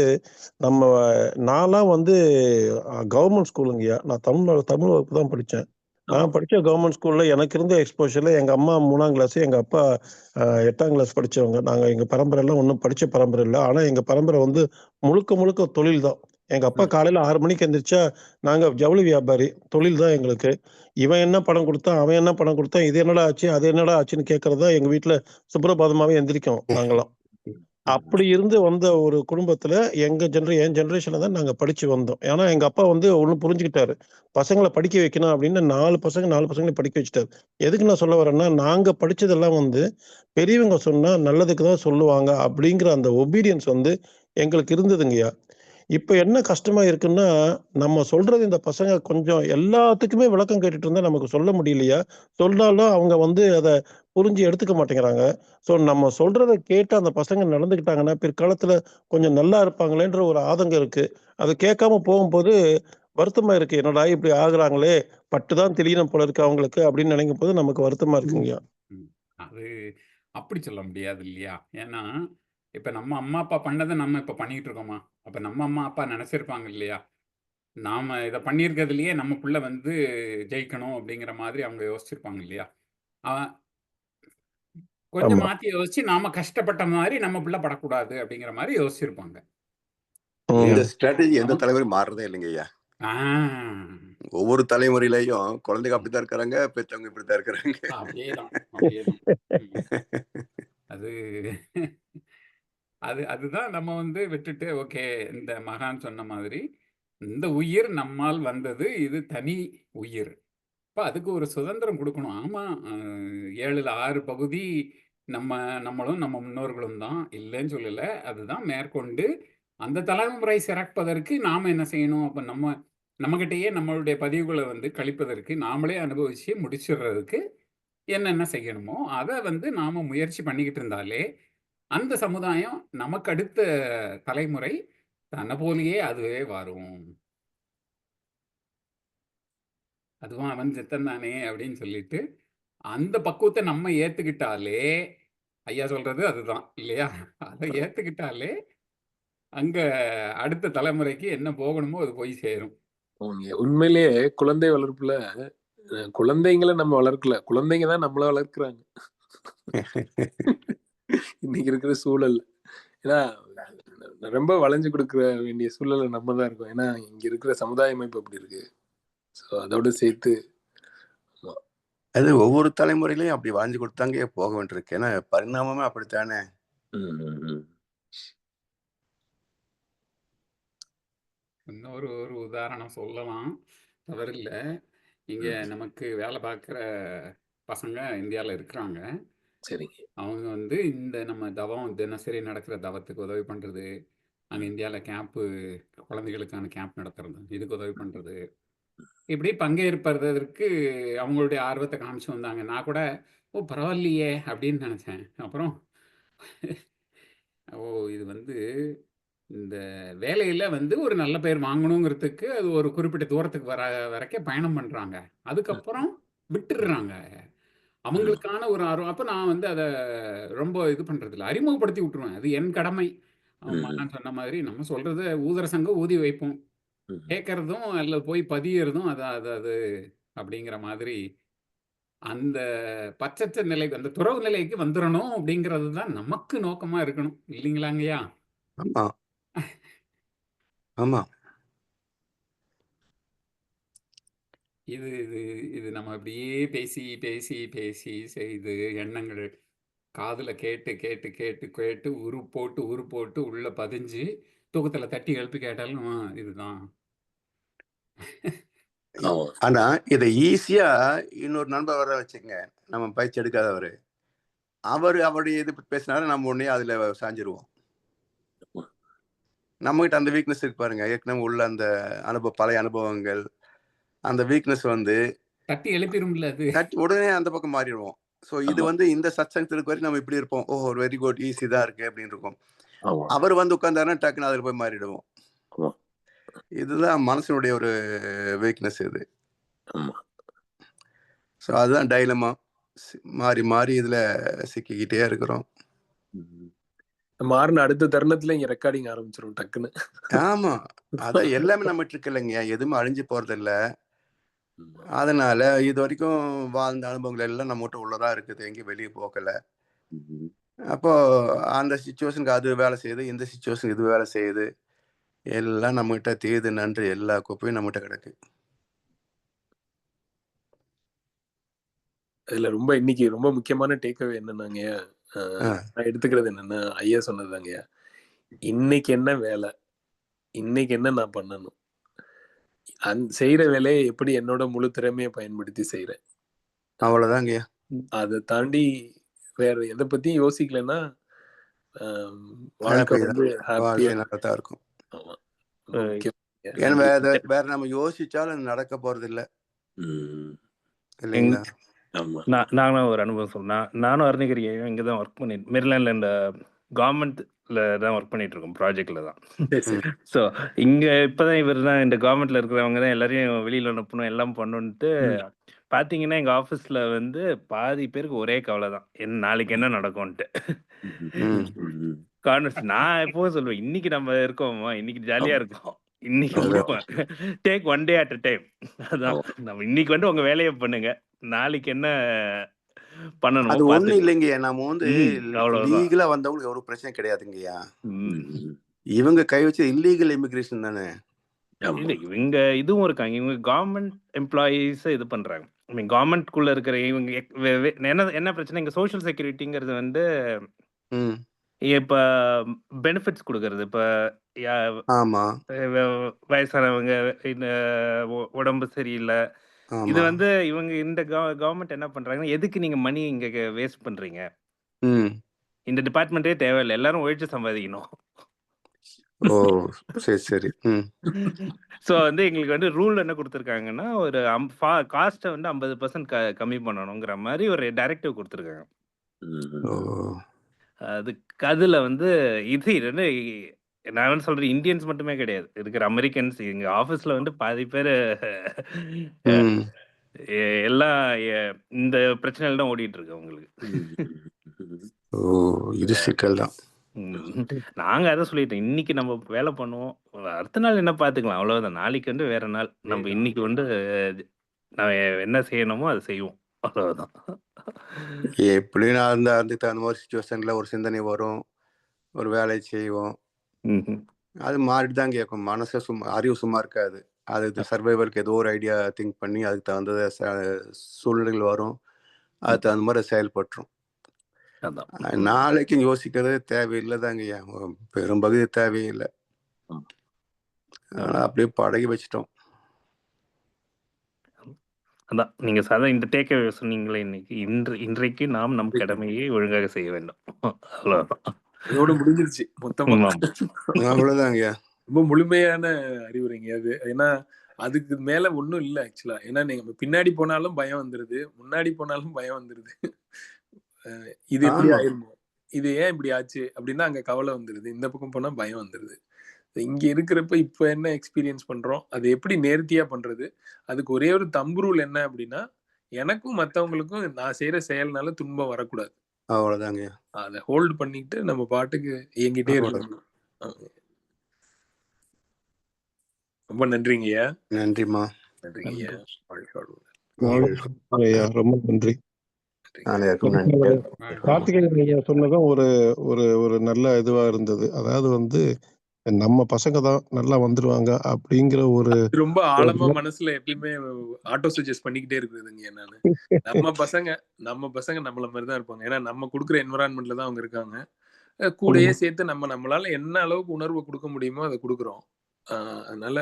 நான்லாம் வந்து கவர்மெண்ட் ஸ்கூலுங்கய்யா. நான் தமிழ் வகுப்பு தான் படித்தேன். நான் படித்த கவர்மெண்ட் ஸ்கூலில் எனக்கு இருந்த எக்ஸ்போஷரில் எங்கள் அம்மா 3ஆம் கிளாஸ், எங்கள் அப்பா 8ஆம் கிளாஸ் படித்தவங்க. நாங்கள் எங்கள் பரம்பரையெல்லாம் ஒன்றும் படித்த பரம்பரை இல்லை. ஆனால் எங்கள் பரம்பரை வந்து முழுக்க தொழில் தான். எங்கள் அப்பா காலையில் 6 மணிக்கு எந்திரிச்சா நாங்கள் ஜவுளி வியாபாரி, தொழில் தான் எங்களுக்கு. இவன் என்ன பணம் கொடுத்தான், அவன் என்ன பணம் கொடுத்தான், இது என்னடா ஆச்சு, அது என்னடா ஆச்சுன்னு கேட்கறது தான் எங்கள் வீட்டில் சுப்ரபாதமாகவே எந்திரிக்கும் நாங்களாம். அப்படி இருந்து வந்த ஒரு குடும்பத்துல என் ஜெனரேஷன்ல தான் நாங்க படிச்சு வந்தோம். ஏன்னா எங்க அப்பா வந்து ஒண்ணு புரிஞ்சுக்கிட்டாரு, பசங்களை படிக்க வைக்கணும் அப்படின்னு 4 பசங்களையும் படிக்க வச்சுட்டாரு. எதுக்கு நான் சொல்ல வரேன்னா, நாங்க படிச்சதெல்லாம் வந்து பெரியவங்க சொன்னா நல்லதுக்கு தான் சொல்லுவாங்க அப்படிங்கிற அந்த ஒபீடியன்ஸ் வந்து எங்களுக்கு இருந்ததுங்கய்யா. இப்ப என்ன கஷ்டமா இருக்குன்னா, நம்ம சொல்றது இந்த பசங்க கொஞ்சம் எல்லாத்துக்குமே விளக்கம் கேட்டுட்டு இருந்தா நமக்கு சொல்ல முடியலையா? சொன்னாலும் அவங்க வந்து அத புரிஞ்சு எடுத்துக்க மாட்டேங்கிறாங்க. ஸோ நம்ம சொல்றத கேட்டு அந்த பசங்க நடந்துக்கிட்டாங்கன்னா, பிற்காலத்துல கொஞ்சம் நல்லா இருப்பாங்களேன்ற ஒரு ஆதங்கம் இருக்கு. அத கேட்காம போகும்போது வருத்தமா இருக்கு. என்னடா இப்படி ஆகுறாங்களே! பட்டு தான் தெளியணும் போல இருக்கு அவங்களுக்கு அப்படின்னு நினைக்கும்போது நமக்கு வருத்தமா இருக்குங்கய்யா. அது அப்படி சொல்ல முடியாது இல்லையா? ஏன்னா இப்ப நம்ம அம்மா அப்பா பண்ணதை நம்ம இப்ப பண்ணிட்டு இருக்கோமா? அப்ப நம்ம அம்மா அப்பா நினைச்சிருப்பாங்க இல்லையா? நாம இதை பண்ணியிருக்கிறதுலயே நம்ம பிள்ளை வந்து ஜெயிக்கணும் அப்படிங்கிற மாதிரி அவங்க யோசிச்சிருப்பாங்க இல்லையா? அவன் கொஞ்சம் ஆமா. மாத்தி யோசிச்சு நாம கஷ்டப்பட்ட மாதிரி நம்ம பிள்ளை படக்கூடாது அப்படிங்கிற மாதிரி யோசிச்சிருப்பாங்க. இந்த ஸ்ட்ராட்டஜி எந்த தலைமுறை மாறுறதே இல்லைங்க ஐயா. ஒவ்வொரு தலைமுறையிலையும் குழந்தைங்க அப்படித்தான் இருக்கிறாங்க, பெற்றவங்க இப்படித்தான் இருக்கிறாங்க. அப்படியேதான். அதுதான் நம்ம வந்து விட்டுட்டு, ஓகே இந்த மகான் சொன்ன மாதிரி இந்த உயிர் நம்மால் வந்தது, இது தனி உயிர். அப்ப அதுக்கு ஒரு சுதந்திரம் கொடுக்கணும். ஆமா, 7ல் 6 பகுதி நம்மளும் நம்ம முன்னோர்களும் தான், இல்லைன்னு சொல்லல. அதுதான் மேற்கொண்டு அந்த தலைமுறை சிறப்பதற்கு நாம என்ன செய்யணும்? அப்ப நம்மகிட்டயே நம்மளுடைய பதிவுகளை வந்து கழிப்பதற்கு, நாமளே அனுபவிச்சு முடிச்சிடுறதுக்கு என்னென்ன செய்யணுமோ அதை வந்து நாம முயற்சி பண்ணிக்கிட்டு இருந்தாலே அந்த சமுதாயம் நமக்கு அடுத்த தலைமுறை தன்னை போலியே அதுவே வரும். அதுவும் அவன் சித்தன் தானே அப்படின்னு சொல்லிட்டு அந்த பக்குவத்தை நம்ம ஏத்துக்கிட்டாலே, ஐயா சொல்றது அதுதான் இல்லையா? அதை ஏத்துக்கிட்டாலே அங்க அடுத்த தலைமுறைக்கு என்ன போகணுமோ அது போய் சேரும். உண்மையிலேயே குழந்தை வளர்ப்புல குழந்தைங்களை நம்ம வளர்க்கல, குழந்தைங்க தான் நம்மள வளர்க்குறாங்க இன்னைக்கு இருக்கிற சூழல். ஏன்னா ரொம்ப வளைஞ்சு கொடுக்க வேண்டிய சூழல்ல நம்ம தான் இருக்கோம். ஏன்னா இங்க இருக்கிற சமுதாய அமைப்பு அப்படி இருக்கு. ஸோ அதோட சேர்த்து அது ஒவ்வொரு தலைமுறையிலையும் அப்படி வாழ்ந்து கொடுத்தாங்க போக வேண்டியிருக்கு. ஏன்னா பரிணாமமே அப்படித்தானே. இன்னொரு ஒரு உதாரணம் சொல்லலாம், தவறில்ல. இங்க நமக்கு வேலை பார்க்குற பசங்க இந்தியாவில் இருக்கிறாங்க. சரிங்க. அவங்க வந்து இந்த நம்ம தவம் தினசரி நடக்கிற தவத்துக்கு உதவி பண்ணுறது, அங்கே இந்தியாவில் கேம்ப்பு குழந்தைகளுக்கான கேம்ப் நடத்துறது, இதுக்கு உதவி பண்ணுறது, இப்படி பங்கேற்பதற்கு அவங்களுடைய ஆர்வத்தை காமிச்சு வந்தாங்க. நான் கூட ஓ பரவாயில்லையே அப்படின்னு நினச்சேன். அப்புறம் ஓ இது வந்து இந்த வேலையில் வந்து ஒரு நல்ல பேர் வாங்கணுங்கிறதுக்கு அது ஒரு குறிப்பிட்ட தூரத்துக்கு வரைக்கும் பயணம் பண்ணுறாங்க. அதுக்கப்புறம் விட்டுடுறாங்க. அவங்களுக்கான ஒரு ஆர்வம். அப்போ நான் வந்து அதை ரொம்ப இது பண்ணுறதில்ல, அறிமுகப்படுத்தி விட்டுருவேன். அது என் கடமை. நான் சொன்ன மாதிரி நம்ம சொல்கிறத ஊதர சங்கம் ஊதி வைப்போம், கேட்கறதும் அல்ல போய் பதியறதும் அது அது அது அப்படிங்கிற மாதிரி அந்த பச்சத்த நிலை, அந்த துறவு நிலைக்கு வந்துடணும் அப்படிங்கிறது தான் நமக்கு நோக்கமாக இருக்கணும், இல்லைங்களாங்கய்யா? ஆமா ஆமா. இது இது இது நம்ம அப்படியே பேசி பேசி பேசி செய்து எண்ணங்கள் காதில் கேட்டு கேட்டு கேட்டு கேட்டு உரு போட்டு உள்ள பதிஞ்சு தூக்கத்தில் தட்டி எழுப்பி கேட்டாலும் இதுதான். ஆனா இதை ஈஸியா இன்னொரு நண்பர் வர வச்சுங்க, நம்ம பயிற்சி எடுக்காதவர், அவருடைய இது பேசினாரு, நம்ம உடனே அதுல சாஞ்சிருவோம். நம்ம கிட்ட அந்த வீக்னஸ் இருக்கு பாருங்க, ஏற்கனவே உள்ள அந்த பழைய அனுபவங்கள், அந்த வீக்னஸ் வந்து தட்டி எழுப்பிடும்ல, அது தட்டி உடனே அந்த பக்கம் மாறிடுவோம். ஸோ இது வந்து இந்த சத்சங்கத்துக்கு வரைக்கும் நம்ம இப்படி இருப்போம், ஓ வெரி குட், ஈஸி தான் இருக்கு அப்படின்னு இருக்கும். அவர் வந்து உட்கார்ந்தாருன்னா டக்குன்னு அதில் போய் மாறிடுவோம். இதுதான் மனசனுடைய ஒரு வீக்னஸ் இது. ஸோ அதுதான் டைலமா, மாறி மாறி இதுல சிக்கிக்கிட்டே இருக்கிறோம். மாறின அடுத்த தருணத்துல இங்க ரெக்கார்டிங் ஆரம்பிச்சிரும் டக்குன்னு. ஆமா, அதான் எல்லாமே நம்ம இருக்கு இல்லைங்க, எதுவுமே அழிஞ்சு போறது இல்ல. அதனால இது வரைக்கும் வாழ்ந்த அனுபவங்கள் எல்லாம் நம்ம கிட்ட உள்ளதா இருக்குது, எங்கேயும் வெளியே போகல. அப்போ அந்த சிச்சுவேஷனுக்கு அது வேலை செய்யுது, இந்த சிச்சுவேஷனுக்கு இது வேலை செய்யுது, எல்லாம் நம்மகிட்ட தீது நன்று எல்லா குப்பையும் நம்மகிட்ட கிடக்கு. அதுல ரொம்ப இன்னைக்கு ரொம்ப முக்கியமான டேக்அவே என்னன்னாங்க, நான் எடுத்துக்கிறது என்னன்னா, ஐயா சொன்னதாங்க, இன்னைக்கு என்ன வேலை, இன்னைக்கு என்ன நான் பண்ணணும், செய்யற வேலையை எப்படி என்னோட முழு திறமையை பயன்படுத்தி செய்யறேன், அவ்வளவுதாங்க. அதை தாண்டி வேற எதை பத்தியும் யோசிக்கலன்னா வாழ்க்கை வந்து ஹாப்பியா நல்லா இருக்கும். ஆமா, வேற நம்ம யோசிச்சாலும் நடக்க போறது இல்ல, இல்லைங்களா? நானும் ஒரு அனுபவம் சொன்னேன். நானும் அருணகிரியும் இங்கே தான் ஒர்க் பண்ணிட்டு, மெரிலாண்டில் இந்த கவர்மெண்ட்ல தான் ஒர்க் பண்ணிட்டு இருக்கோம், ப்ராஜெக்ட்ல தான். ஸோ இங்கே இப்போதான் இவர் தான் இந்த கவர்மெண்ட்ல இருக்கிறவங்க தான் எல்லாரையும் வெளியில் அனுப்பணும் எல்லாம் பண்ணணுன்ட்டு பார்த்தீங்கன்னா, எங்கள் ஆஃபீஸில் வந்து பாதி பேருக்கு ஒரே கவலை தான், நாளைக்கு என்ன நடக்கும்ன்ட்டு. நான் எப்பவும் சொல்லுவேன், இன்னைக்கு நம்ம இருக்கோமா, இன்னைக்கு ஜாலியாக இருக்கோம், இன்னைக்கு take one day at a time. அதான் நம்ம இன்னைக்கு வந்து உங்க வேலையை பண்ணுங்க, நாளைக்கு என்ன பண்ணணும் அது ஒண்ணு இல்லைங்க. நம்ம வந்து லீகலா வந்தவங்களுக்கு ஒரு பிரச்சனை கிடையாதுங்கய்யா. இவங்க கை வச்ச இல்லீகல் இமிகிரேஷன் தானே. இல்ல இவங்க இதுவும் இருக்காங்க, இவங்க கவர்மெண்ட் எம்ப்ளாயீஸ் இது பண்றாங்க. ஐ மீன் கவர்மெண்ட்குள்ள இருக்கிற இவங்க என்ன பிரச்சனை, இங்க சோஷியல் செக்யூரிட்டிங்கிறது வந்து இப்ப பெனிஃபிட்ஸ் கொடுக்கறது, இப்ப வயசானவங்க, உடம்பு சரியில்லை, இது வந்து இவங்க இந்த கவர்மெண்ட் என்ன பண்றாங்கன்னா, எதுக்கு நீங்க மணி இங்க வேஸ்ட் பண்றீங்க, இந்த டிபார்ட்மெண்டே தேவையில்லை, எல்லாரும் உழைச்சு சம்பாதிக்கணும். ஓ சரி சரி. ஸோ வந்து எங்களுக்கு வந்து ரூல் என்ன கொடுத்துருக்காங்கன்னா, ஒரு காஸ்ட்டை வந்து 50% கம்மி பண்ணணுங்கிற மாதிரி ஒரு டைரக்டிவ் கொடுத்துருக்காங்க. அதுல வந்து இது நான் வந்து சொல்றேன், இந்தியன்ஸ் மட்டுமே கிடையாது, இருக்கிற அமெரிக்கன்ஸ் எங்க ஆஃபீஸ்ல வந்து பாதி பேர் எல்லாம் இந்த பிரச்சனைகள் தான் ஓடிட்டு இருக்கு அவங்களுக்கு. ஓ இது சிக்கல் தான். நாங்க அதான் சொல்லிட்டோம். இன்னைக்கு நம்ம வேலை பண்ணுவோம். அடுத்த நாள் என்ன பார்த்துக்கலாம். அவ்வளவுதான். நாளைக்கு வந்து வேற நாள். நம்ம இன்னைக்கு வந்து நான் என்ன செய்யணுமோ அதை செய்வோம். அவ்வளவுதான். எப்படி நான் அதுக்கு தகுந்த மாதிரி சுச்சுவேஷன்ல ஒரு சிந்தனை வரும், ஒரு வேலையை செய்வோம். அது மாறிட்டு தான் கேட்கும். மனசை அறிவு சும்மா இருக்காது. அதுக்கு சர்வைவலுக்கு ஏதோ ஒரு ஐடியா திங்க் பண்ணி அதுக்கு தகுந்த சூழ்நிலைகள் வரும், அதுக்கு தகுந்த மாதிரி செயல்பட்டுரும். நாளைக்கு யோசிக்கிறது தேவையில்லை தாங்கய்யா. பெரும்பகுதி தேவையில்லை. அப்படியே பழகி வச்சிட்டோம். அதான் நீங்க சாதா இந்த டேக் சொன்னீங்களே இன்னைக்கு. இன்றைக்கு நாம் நம் கடமையை ஒழுங்காக செய்ய வேண்டும். அவ்வளவுதான். இதோட முடிஞ்சிருச்சு மொத்தமா. அவ்வளவுதாங்கய்யா. ரொம்ப முழுமையான அறிவுரைங்க அது. ஏன்னா அதுக்கு மேல ஒண்ணும் இல்லை ஆக்சுவலா. ஏன்னா நீங்க பின்னாடி போனாலும் பயம் வந்துருது, முன்னாடி போனாலும் பயம் வந்துருது. இது எப்படி ஆயிருமோ, இது ஏன் இப்படி ஆச்சு அப்படின்னா அங்க கவலை வந்துருது. இந்த பக்கம் போனா பயம் வந்துருது. இங்க இருக்கிறப்ப இப்ப என்ன எக்ஸ்பீரியன்ஸ் பண்றோம், அது எப்படி நேர்த்தியா பண்றது. அதுக்கு ஒரே ஒரு தம்பு ரூல் என்ன அப்படின்னா, எனக்கும் மத்தவங்களுக்கும் நான் செய்யற செயல்னால துன்பம் வரக்கூடாது. அவ்வளவுதாங்க. அதை ஹோல்டு பண்ணிட்டு நம்ம பாட்டுக்கு இயங்கிட்டே இருக்கணும். ரொம்ப நன்றிங்கய்யா. நன்றிமா. நன்றிங்கய்யா. ரொம்ப நன்றி. கார்த்திகேயன் ஐயா சொன்னதும் ஒரு ஒரு ஒரு நல்ல இதுவா இருந்தது. அதாவது வந்து நம்ம பசங்க தான் நல்லா வந்துருவாங்க அப்படிங்கிற ஒரு ரொம்ப ஆழமா மனசுல எப்பயுமே ஆட்டோ சஜஸ்ட் பண்ணிக்கிட்டே இருக்குதுங்க. நானு நம்ம பசங்க நம்மள மாதிரி தான் இருப்பாங்க. ஏன்னா நம்ம கொடுக்குற என்விரான்மெண்ட்ல தான் அவங்க இருக்காங்க. கூடயே சேர்த்து நம்மளால என்ன அளவுக்கு உணர்வு கொடுக்க முடியுமோ அதை கொடுக்குறோம். அதனால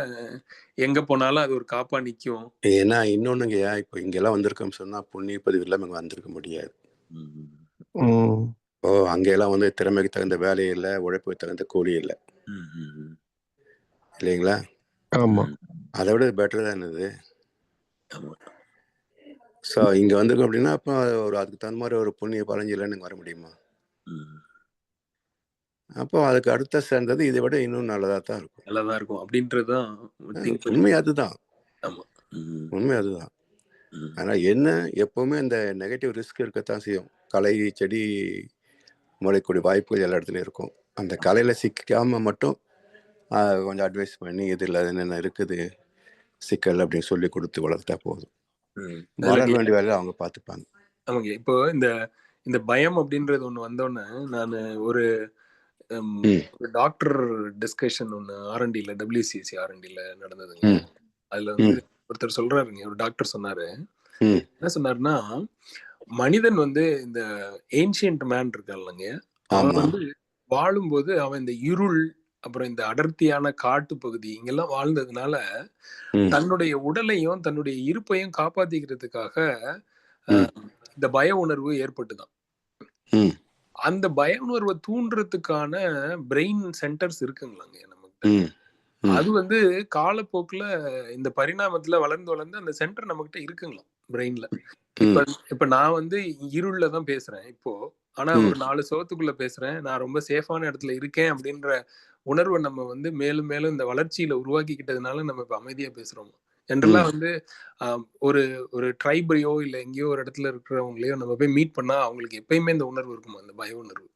எங்க போனாலும் அது ஒரு காப்பா நிக்கும். ஏன்னா இன்னொன்னுங்கய்யா, இப்போ இங்கெல்லாம் வந்திருக்கோம் சொன்னா புண்ணிய பதிவு இல்லாம இங்க வந்திருக்க முடியாது. அங்கெல்லாம் வந்து திறமைக்கு தகுந்த வேலை இல்லை, உழைப்புக்கு தகுந்த கூலி இல்லை, இல்லைங்களா? ஆமா. அதை விட பெட்டர் தான் இது. ஸோ இங்க வந்திருக்கோம் அப்படின்னா அப்போ அதுக்கு தகுந்த மாதிரி ஒரு புண்ணிய பலஞ்சு இல்லைன்னு வர முடியுமா? அப்போ அதுக்கு அடுத்த சேர்ந்தது இதை விட இன்னும் நல்லதா தான் இருக்கும். நல்லதா இருக்கும் அப்படின்றதுதான் உண்மை. அதுதான் உண்மை. அதுதான். ஆனா என்ன, எப்பவுமே இந்த நெகட்டிவ் ரிஸ்க் இருக்கத்தான் செய்யும். கலை செடி முளைக்கூடிய வாய்ப்புகள் எல்லா இடத்துலையும் இருக்கும். அந்த கலையில சிக்காம மட்டும் கொஞ்சம் அட்வைஸ் பண்ணி இதில் என்னென்ன இருக்குது சிக்கல் அப்படின்னு சொல்லி கொடுத்து வளர்த்தா போதும். வளர வேண்டிய வேலையை அவங்க பார்த்துப்பாங்க. ஆமாங்க. இப்போ இந்த பயம் அப்படின்றது ஒண்ணு வந்தோடனே நான் ஒரு டாக்டர் டிஸ்கஷன் ஒண்ணு ஆர்என்டில WCC ஆர்என்டில நடந்ததுங்க. அதுல வந்து ஒருத்தர் சொல்றாருங்க, ஒரு டாக்டர் சொன்னாரு. என்ன சொன்னாருன்னா, மனிதன் வந்து இந்த ஏன்ஷியன்ட் மேன் இருக்காங்க, அவன் வந்து வாழும்போது அவன் இந்த இருள் அப்புறம் இந்த அடர்த்தியான காட்டு பகுதி இங்கெல்லாம் வாழ்ந்ததுனால தன்னுடைய உடலையும் தன்னுடைய இருப்பையும் காப்பாத்திக்கிறதுக்காக இந்த பய உணர்வு ஏற்பட்டுதான். அந்த பய உணர்வை தூண்டுறதுக்கான பிரெயின் சென்டர்ஸ் இருக்குங்களாங்க நமக்கு. அது வந்து காலப்போக்குல இந்த பரிணாமத்துல வளர்ந்து அந்த சென்டர் நம்மகிட்ட இருக்குங்களாம் பிரெயின்ல. இப்ப நான் வந்து இருள்ல தான் பேசுறேன் இப்போ. ஆனா ஒரு 4 சுவத்துக்குள்ள பேசுறேன், நான் ரொம்ப சேஃபான இடத்துல இருக்கேன் அப்படின்ற உணர்வை நம்ம வந்து மேலும் மேலும் இந்த வளர்ச்சியில உருவாக்கிக்கிட்டதுனால நம்ம இப்ப அமைதியா பேசுறோம். ஜென்ரலா வந்து ஒரு ஒரு ட்ரைபையோ இல்ல எங்கேயோ ஒரு இடத்துல இருக்கிறவங்களையோ நம்ம போய் மீட் பண்ணா அவங்களுக்கு எப்பயுமே இந்த உணர்வு இருக்குமா, அந்த பய உணர்வு.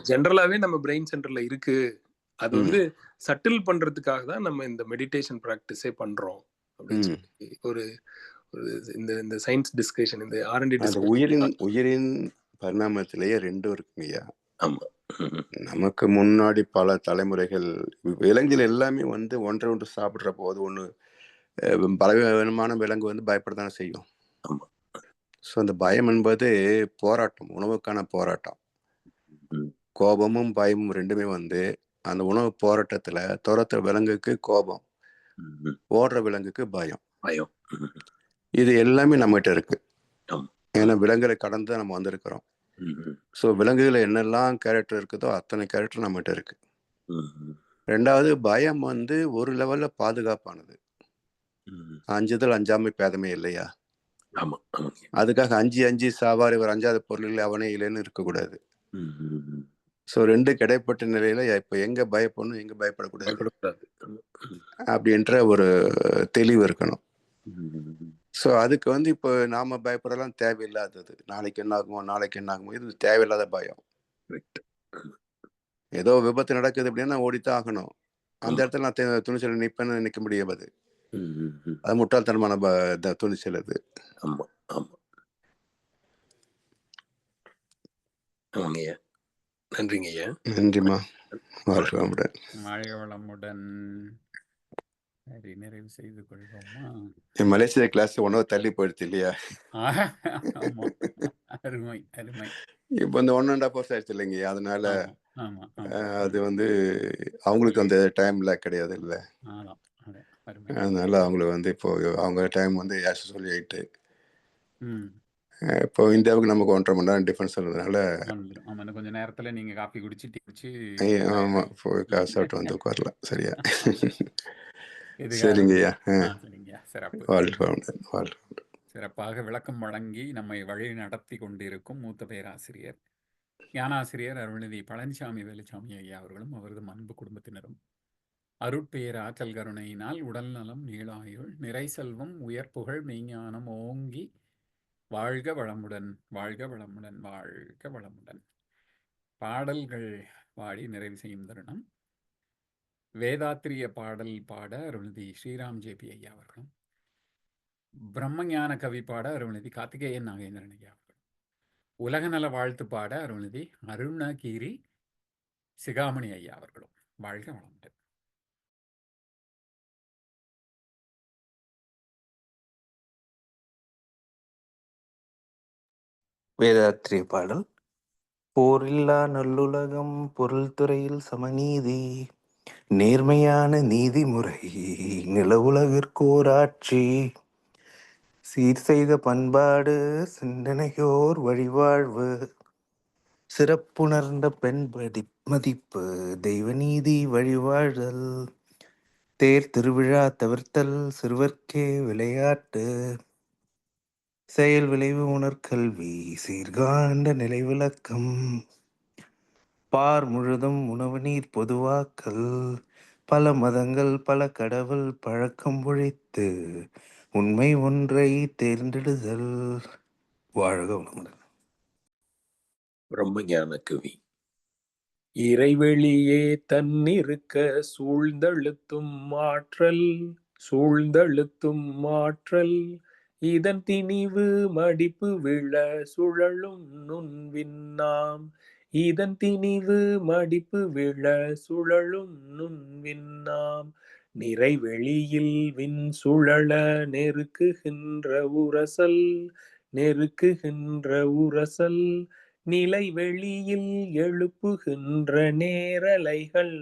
ஜென்ரலாவே நம்ம பிரெயின் சென்டர்ல இருக்கு. அது வந்து சட்டில் பண்றதுக்காக தான் நம்ம இந்த மெடிடேஷன் பிராக்டிஸே பண்றோம் அப்படின்னு சொல்லி ஒரு இந்த சயின்ஸ் டிஸ்கஷன், இந்த ஆர்என்டி டிஸ்கஷன். உயிரின் பரிணாமத்திலேயே 2 இருக்குங்கய்யா. ஆமா. நமக்கு முன்னாடி பல தலைமுறைகள் விலங்குகள் எல்லாமே வந்து ஒன்று சாப்பிடுற போது ஒண்ணு பலவீனமான விலங்கு வந்து பயப்படத்தானே செய்யும். ஸோ அந்த பயம் என்பது போராட்டம், உணவுக்கான போராட்டம். கோபமும் பயமும் ரெண்டுமே வந்து அந்த உணவு போராட்டத்துல துரத்துற விலங்குக்கு கோபம், ஓடுற விலங்குக்கு பயம். இது எல்லாமே நம்மகிட்ட இருக்கு. ஏன்னா விலங்குகளை கடந்து நம்ம வந்திருக்கிறோம். ஸோ விலங்குகள் என்னெல்லாம் கேரக்டர் இருக்குதோ அத்தனை கேரக்டர் நம்மகிட்ட இருக்கு. 2வது பயம் வந்து ஒரு லெவல்ல பாதுகாப்பானது. அஞ்சுதல் அஞ்சாமை பேதமே இல்லையா? அதுக்காக அஞ்சு சாவார் இவர் 5வது பொருள் அவனே இல்லைன்னு இருக்கக்கூடாது. ஸோ 2 கிடைப்பட்ட நிலையில இப்ப எங்க பயப்படணும் எங்க பயப்படக்கூடாது அப்படின்ற ஒரு தெளிவு இருக்கணும். ஸோ அதுக்கு வந்து இப்போ நாம பயப்படலாம் தேவையில்லாதது. நாளைக்கு என்ன ஆகுமோ இது தேவையில்லாத பயம். ஏதோ விபத்து நடக்குது அப்படின்னா நான் ஓடித்தான் ஆகணும். அந்த இடத்துல நான் துணிச்சல் நிற்பேன்னு நிற்க முடியாது. அது முட்டாள்தனமான துணிச்சல் அது. ஆமா ஆமா. ஆமாங்கய்யா. நன்றிங்க ஐயா. நன்றிம்மா. வாழ்க வளமுடன். வாழ்க வளமுடன். சரி, நிறைவு செய்து கொள்வோமா? மலேசியா கிளாஸ் ஒன்றரை தள்ளி போயிடுச்சு இல்லையா? ஆமா, அருமை அருமை. இப்போ இந்த 1.5 hours ஆயிடுச்சு இல்லைங்க, அதனால ஆமா அது வந்து அவங்களுக்கு அந்த டைம்ல கிடையாது இல்லை, அதனால அவங்களுக்கு வந்து இப்போ அவங்க டைம் வந்து சொல்லி 8. இப்போ இந்தியாவுக்கு நமக்கு 1.5 மணி நேரம் டிஃபரன்ஸ் இருந்ததுனால கொஞ்சம் நேரத்துல நீங்க காஃபி குடிச்சு டீ குடிச்சு ஆமா போய் காசு சாப்பிட்டு வந்து உட்காரலாம். சரியா? சரிங்கய்யா. சிறப்பு. வாழ்க வளமுடன். வாழ்க வளமுடன். சிறப்பாக விளக்கம் வழங்கி நம்மை வழி நடத்தி கொண்டிருக்கும் மூத்த பேராசிரியர் ஞானாசிரியர் அருள்நிதி பழனிசாமி வேலுச்சாமி ஐயா அவர்களும் அவரது அன்பு குடும்பத்தினரும் அருட்பேர் ஆற்றல் கருணையினால் உடல் நலம், நீளாயுள், நிறை செல்வம், உயர்ப்புகழ், மெய்ஞானம் ஓங்கி வாழ்க வளமுடன், வாழ்க வளமுடன், வாழ்க வளமுடன். பாடல்கள் பாடி நிறைவு செய்யும் தருணம். வேதாத்திரிய பாடல் பாட அருள்நிதி ஸ்ரீராம் ஜேபி ஐயா அவர்களும், பிரம்மஞான கவி பாட அருள்நிதி கார்த்திகேயன் நாகேந்திரன் ஐயா அவர்களும், உலகநல வாழ்த்து பாட அருள்நிதி அருணகிரி சிகாமணி ஐயா அவர்களும். வாழ்க வளமுடன். வேதாத்திரிய பாடல். போரில்லா நல்லுலகம், பொருள் துறையில் சமநீதி, நேர்மையான நீதிமுறை, நிலவுலகிற்கோராட்சி, சீர் செய்த பண்பாடு, சிந்தனையோர் வழிவாழ்வு, சிறப்புணர்ந்த பெண் மதிப்பு, தெய்வநீதி வழிவாழ்தல், தேர் திருவிழா தவிர்த்தல், சிறுவர்க்கே விளையாட்டு, செயல் விளைவு உணர்கல்வி, சீர்காண்ட நிலை விளக்கம், பார் முழுதும் உணவு நீர் பொதுவாக்கல், பல மதங்கள் பல கடவுள் பழக்கம் ஒழித்து உண்மை ஒன்றை தேர்ந்தெடுதல். வாழ்க வளமுடன். பிரம்மஞான கவி. இறைவெளியே தன்னிருக்க சூழ்ந்தழுத்தும் ஆற்றல், இதன் திணிவு மடிப்பு விழ சுழலும் நுண்விண்ணாம், நிறைவெளியில் விண் சுழல நெருக்குகின்ற உரசல், நிலை வெளியில் எழுப்புகின்ற நேரலைகள்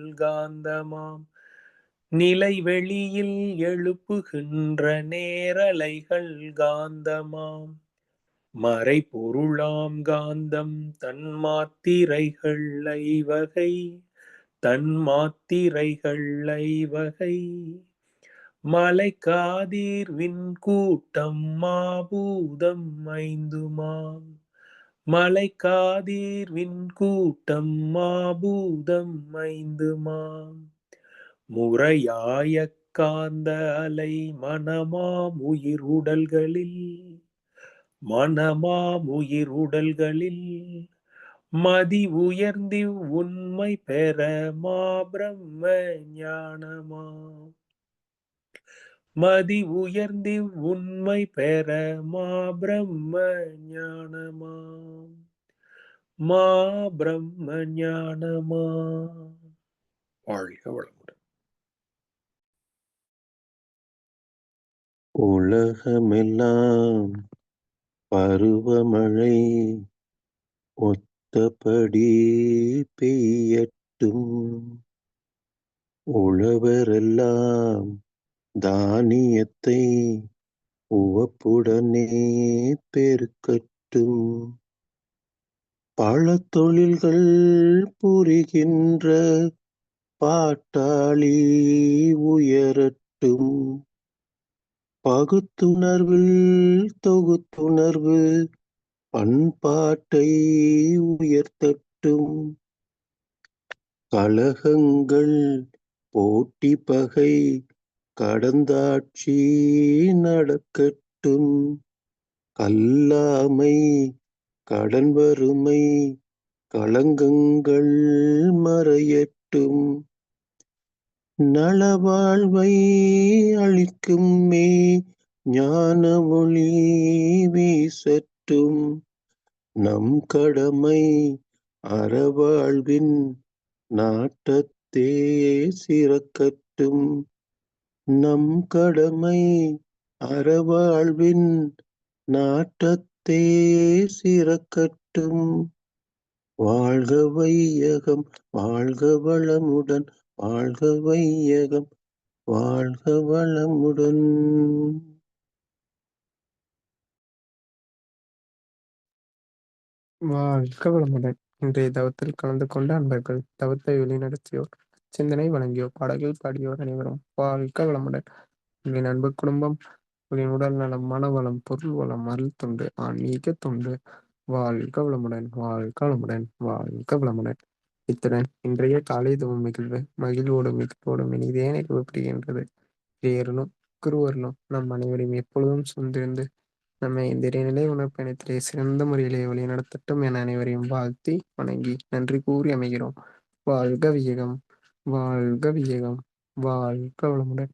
காந்தமாம், மறை பொருளாம் காந்தம் தன்மாத்திரைகள் ஐவகை, மலைக்காதீர் விண்கூட்டம் மாபூதம் ஐந்துமாம், முறையாய காந்த அலை மனமாம் உயிருடல்களில், மதி உயர்ந்திவ் உண்மை பெற மாபிரம்ம ஞானமாம், மாபிரம்ம ஞானமாம். வாழ்க வளமுடன். உலகமெல்லாம் பருவமழை ஒத்தபடி பெய்யட்டும், உழவரெல்லாம் தானியத்தை உவப்புடனே பெருக்கட்டும், பல தொழில்கள் புரிகின்ற பாட்டாளி உயரட்டும், பகுத்துணர்வில் தொகுத்துணர்வு பண்பாட்டை உயர்த்தட்டும், கலகங்கள் போட்டி பகை கடந்தாட்சி நடக்கட்டும், கல்லாமை கடன் வறுமை களங்கங்கள் மறையட்டும், நலவாழ்வை அளிக்குமே ஞான ஒளி வீசட்டும், நம் கடமை அறவாழ்வின் நாட்டத்தே சிறக்கட்டும், நம் கடமை அறவாழ்வின் நாட்டத்தே சிறக்கட்டும். வாழ்க வையகம், வாழ்க வளமுடன், வாழ்க வையகம், வாழ்க வளமுடன். வாழ்க வளமுடன். இன்றைய தவத்தில் கலந்து கொண்ட அன்பர்கள், தவத்தை வழிநடத்தியோர், சிந்தனை வழங்கியோர், பாடல்கள் பாடியோர் அனைவரும் வாழ்க வளமுடன். உங்களின் அன்பு குடும்பம், உங்களின் உடல் நலம், மனவளம், பொருள் வளம், அருள் தொண்டு, ஆன்மீக தொண்டு, வாழ்க வளமுடன், வாழ்க வளமுடன், வாழ்க வளமுடன். இத்துடன் இன்றைய காலை தவம் மகிழ்வோடும் இனிதே நிறைவுபெறுகின்றது. இறையருளும் குருவருளும் நம் அனைவரையும் எப்பொழுதும் சூழ்ந்திருந்து நம்மை இந்த இறைநிலை உணர்பயணத்திலே சிறந்த முறையிலே வழிநடத்தட்டும் என அனைவரையும் வாழ்த்தி வணங்கி நன்றி கூறி அமைகிறோம். வாழ்க வையகம், வாழ்க வையகம், வாழ்க வளமுடன்.